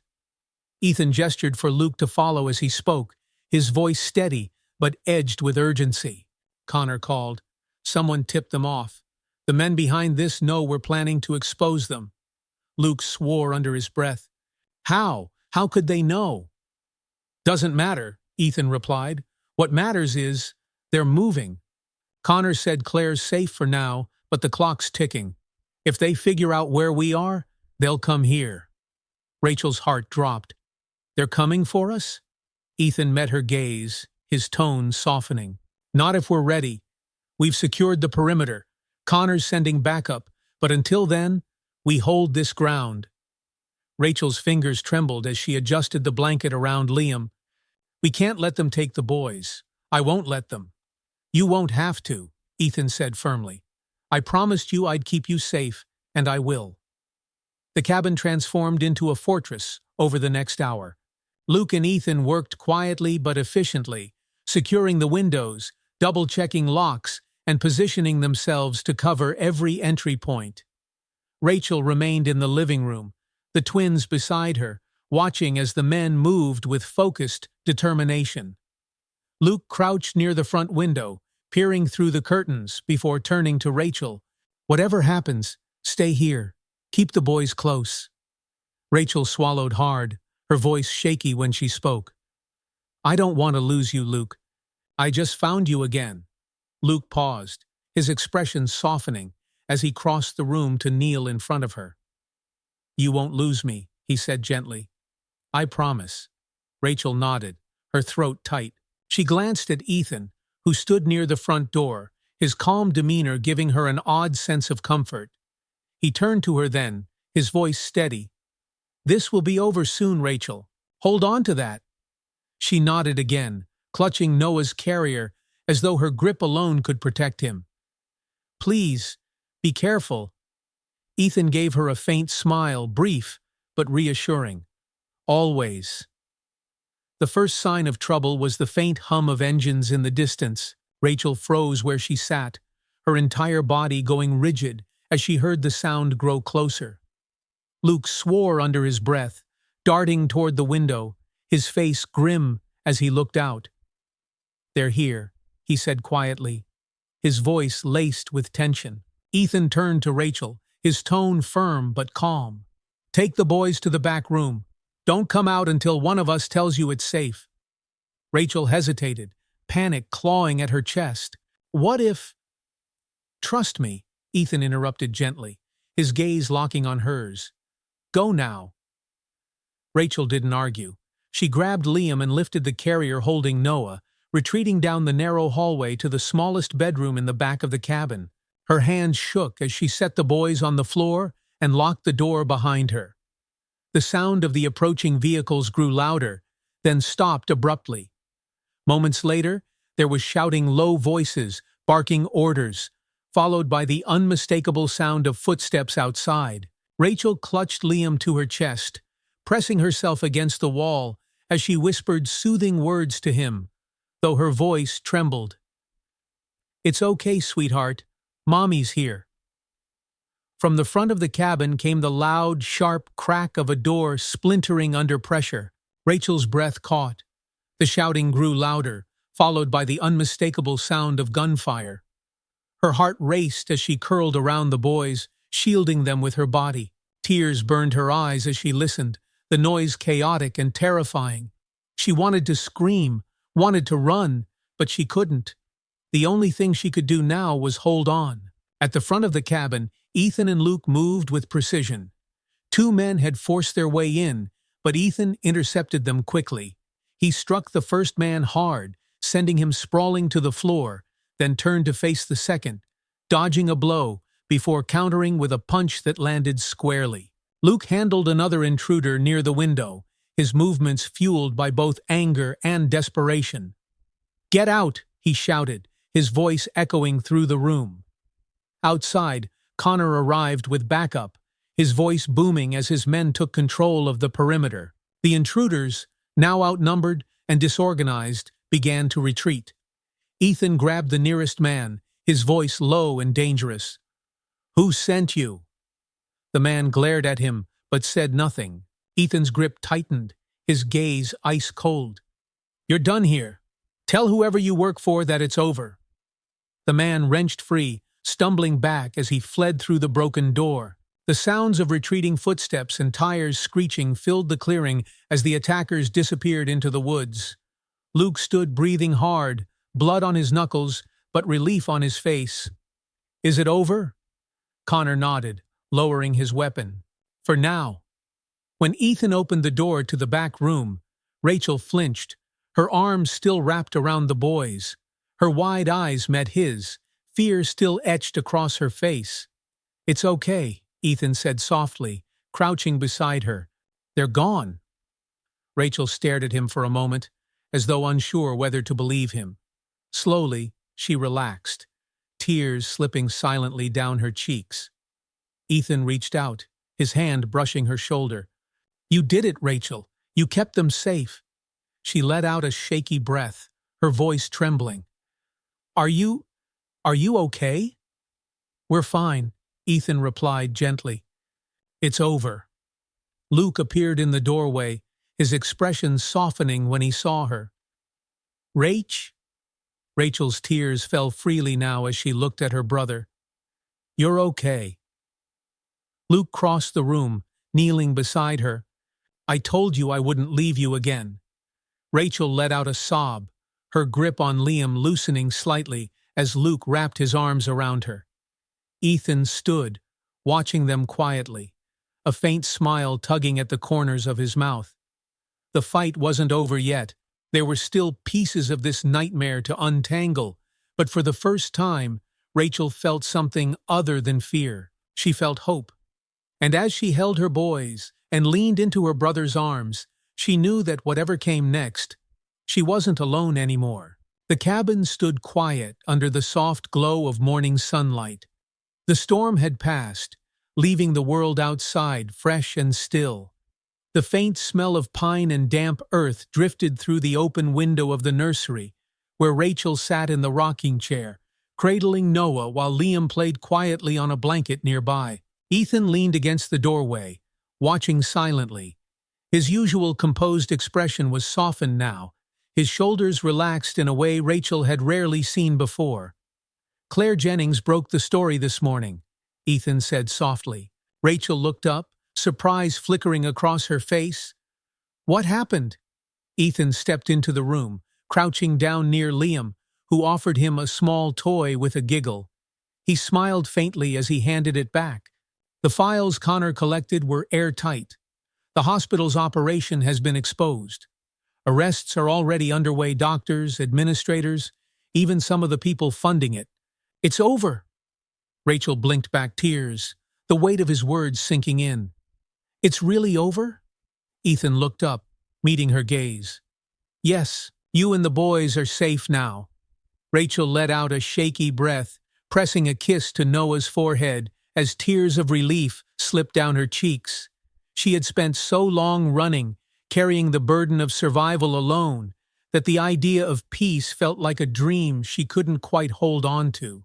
Ethan gestured for Luke to follow as he spoke, his voice steady but edged with urgency. Connor called. Someone tipped them off. The men behind this know we're planning to expose them. Luke swore under his breath. How? How could they know? Doesn't matter, Ethan replied. What matters is they're moving. Connor said Claire's safe for now, but the clock's ticking. If they figure out where we are, they'll come here. Rachel's heart dropped. They're coming for us? Ethan met her gaze, his tone softening. Not if we're ready. We've secured the perimeter. Connor's sending backup, but until then, we hold this ground. Rachel's fingers trembled as she adjusted the blanket around Liam. We can't let them take the boys. I won't let them. You won't have to, Ethan said firmly. I promised you I'd keep you safe, and I will. The cabin transformed into a fortress over the next hour. Luke and Ethan worked quietly but efficiently, securing the windows, double-checking locks, and positioning themselves to cover every entry point. Rachel remained in the living room, the twins beside her, watching as the men moved with focused determination. Luke crouched near the front window, peering through the curtains before turning to Rachel. Whatever happens, stay here. Keep the boys close. Rachel swallowed hard, her voice shaky when she spoke. I don't want to lose you, Luke. I just found you again. Luke paused, his expression softening as he crossed the room to kneel in front of her. You won't lose me, he said gently. I promise. Rachel nodded, her throat tight. She glanced at Ethan, who stood near the front door, his calm demeanor giving her an odd sense of comfort. He turned to her then, his voice steady. This will be over soon, Rachel. Hold on to that. She nodded again, clutching Noah's carrier as though her grip alone could protect him. Please, be careful. Ethan gave her a faint smile, brief but reassuring. Always. The first sign of trouble was the faint hum of engines in the distance. Rachel froze where she sat, her entire body going rigid as she heard the sound grow closer. Luke swore under his breath, darting toward the window, his face grim as he looked out. They're here, he said quietly, his voice laced with tension. Ethan turned to Rachel, his tone firm but calm. Take the boys to the back room. Don't come out until one of us tells you it's safe. Rachel hesitated, panic clawing at her chest. What if… Trust me, Ethan interrupted gently, his gaze locking on hers. Go now. Rachel didn't argue. She grabbed Liam and lifted the carrier holding Noah, retreating down the narrow hallway to the smallest bedroom in the back of the cabin. Her hands shook as she set the boys on the floor and locked the door behind her. The sound of the approaching vehicles grew louder, then stopped abruptly. Moments later, there was shouting low voices, barking orders, followed by the unmistakable sound of footsteps outside. Rachel clutched Liam to her chest, pressing herself against the wall as she whispered soothing words to him, though her voice trembled. It's okay, sweetheart. Mommy's here. From the front of the cabin came the loud, sharp crack of a door splintering under pressure. Rachel's breath caught. The shouting grew louder, followed by the unmistakable sound of gunfire. Her heart raced as she curled around the boys, shielding them with her body. Tears burned her eyes as she listened, the noise chaotic and terrifying. She wanted to scream, wanted to run, but she couldn't. The only thing she could do now was hold on. At the front of the cabin, Ethan and Luke moved with precision. Two men had forced their way in, but Ethan intercepted them quickly. He struck the first man hard, sending him sprawling to the floor, then turned to face the second, dodging a blow before countering with a punch that landed squarely. Luke handled another intruder near the window, his movements fueled by both anger and desperation. "Get out!" he shouted, his voice echoing through the room. Outside, Connor arrived with backup, his voice booming as his men took control of the perimeter. The intruders, now outnumbered and disorganized, began to retreat. Ethan grabbed the nearest man, his voice low and dangerous. "Who sent you?" The man glared at him, but said nothing. Ethan's grip tightened, his gaze ice cold. "You're done here. Tell whoever you work for that it's over." The man wrenched free, stumbling back as he fled through the broken door. The sounds of retreating footsteps and tires screeching filled the clearing as the attackers disappeared into the woods. Luke stood breathing hard, blood on his knuckles, but relief on his face. "Is it over?" Connor nodded, lowering his weapon. "For now." When Ethan opened the door to the back room, Rachel flinched, her arms still wrapped around the boy's. Her wide eyes met his, fear still etched across her face. "It's okay," Ethan said softly, crouching beside her. "They're gone." Rachel stared at him for a moment, as though unsure whether to believe him. Slowly, she relaxed, tears slipping silently down her cheeks. Ethan reached out, his hand brushing her shoulder. "You did it, Rachel. You kept them safe." She let out a shaky breath, her voice trembling. Are you okay?" "We're fine," Ethan replied gently. "It's over." Luke appeared in the doorway, his expression softening when he saw her. "Rach?" Rachel's tears fell freely now as she looked at her brother. "You're okay." Luke crossed the room, kneeling beside her. "I told you I wouldn't leave you again." Rachel let out a sob, her grip on Liam loosening slightly as Luke wrapped his arms around her. Ethan stood, watching them quietly, a faint smile tugging at the corners of his mouth. The fight wasn't over yet. There were still pieces of this nightmare to untangle, but for the first time, Rachel felt something other than fear. She felt hope. And as she held her boys and leaned into her brother's arms, she knew that whatever came next, she wasn't alone anymore. The cabin stood quiet under the soft glow of morning sunlight. The storm had passed, leaving the world outside fresh and still. The faint smell of pine and damp earth drifted through the open window of the nursery, where Rachel sat in the rocking chair, cradling Noah while Liam played quietly on a blanket nearby. Ethan leaned against the doorway, watching silently. His usual composed expression was softened now, his shoulders relaxed in a way Rachel had rarely seen before. "Claire Jennings broke the story this morning," Ethan said softly. Rachel looked up, surprise flickering across her face. "What happened?" Ethan stepped into the room, crouching down near Liam, who offered him a small toy with a giggle. He smiled faintly as he handed it back. The files Connor collected were airtight. The hospital's operation has been exposed. Arrests are already underway, doctors, administrators, even some of the people funding it. "It's over." Rachel blinked back tears, the weight of his words sinking in. "It's really over?" Ethan looked up, meeting her gaze. "Yes, you and the boys are safe now." Rachel let out a shaky breath, pressing a kiss to Noah's forehead as tears of relief slipped down her cheeks. She had spent so long running, carrying the burden of survival alone, that the idea of peace felt like a dream she couldn't quite hold on to.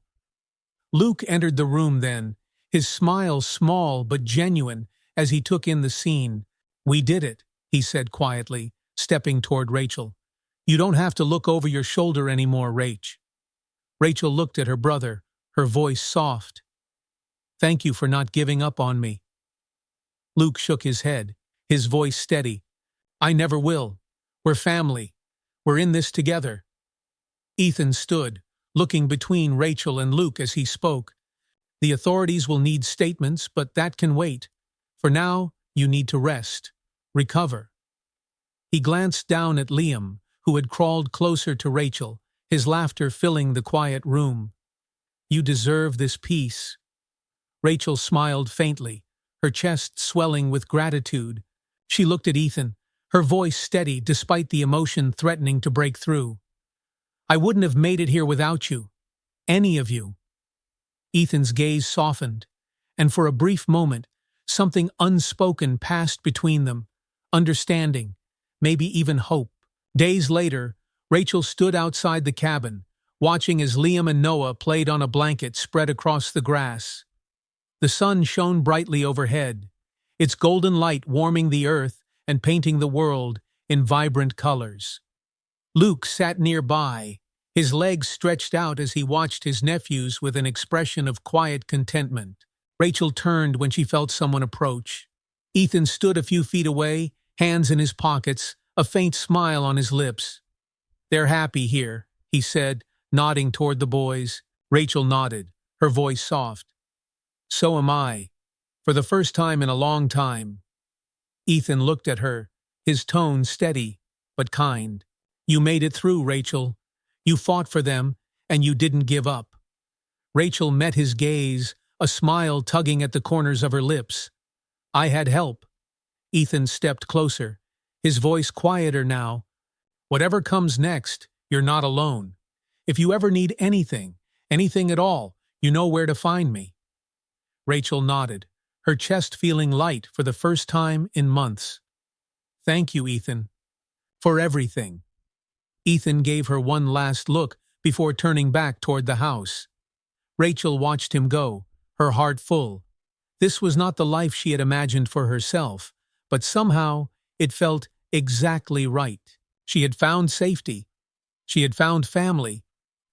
Luke entered the room then, his smile small but genuine as he took in the scene. "We did it," he said quietly, stepping toward Rachel. "You don't have to look over your shoulder anymore, Rach." Rachel looked at her brother, her voice soft. "Thank you for not giving up on me." Luke shook his head, his voice steady. "I never will. We're family. We're in this together." Ethan stood, looking between Rachel and Luke as he spoke. "The authorities will need statements, but that can wait. For now, You need to rest. Recover. He glanced down at Liam, who had crawled closer to Rachel, his laughter filling the quiet room. You deserve this peace. Rachel smiled faintly, her chest swelling with gratitude. She looked at Ethan, her voice steady despite the emotion threatening to break through. I wouldn't have made it here without you. Any of you. Ethan's gaze softened, and for a brief moment, something unspoken passed between them. Understanding, maybe even hope. Days later, Rachel stood outside the cabin, watching as Liam and Noah played on a blanket spread across the grass. The sun shone brightly overhead, its golden light warming the earth and painting the world in vibrant colors. Luke sat nearby, his legs stretched out as he watched his nephews with an expression of quiet contentment. Rachel turned when she felt someone approach. Ethan stood a few feet away, hands in his pockets, a faint smile on his lips. They're happy here, he said, nodding toward the boys. Rachel nodded, her voice soft. So am I, for the first time in a long time. Ethan looked at her, his tone steady, but kind. You made it through, Rachel. You fought for them, and you didn't give up. Rachel met his gaze, a smile tugging at the corners of her lips. I had help. Ethan stepped closer, his voice quieter now. Whatever comes next, you're not alone. If you ever need anything at all, you know where to find me. Rachel nodded, her chest feeling light for the first time in months. Thank you, Ethan. For everything. Ethan gave her one last look before turning back toward the house. Rachel watched him go, her heart full. This was not the life she had imagined for herself, but somehow it felt exactly right. She had found safety, she had found family,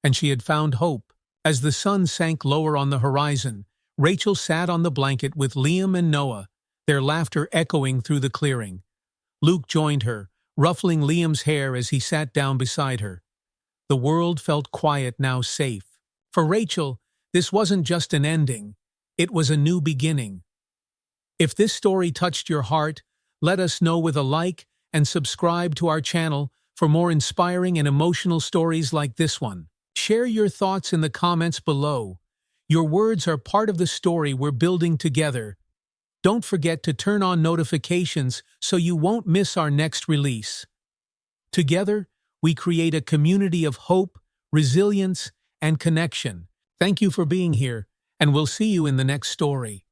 and she had found hope. As the sun sank lower on the horizon, Rachel sat on the blanket with Liam and Noah, their laughter echoing through the clearing. Luke joined her, ruffling Liam's hair as he sat down beside her. The world felt quiet now, safe. For Rachel, this wasn't just an ending, it was a new beginning. If this story touched your heart, let us know with a like and subscribe to our channel for more inspiring and emotional stories like this one. Share your thoughts in the comments below. Your words are part of the story we're building together. Don't forget to turn on notifications so you won't miss our next release. Together, we create a community of hope, resilience, and connection. Thank you for being here, and we'll see you in the next story.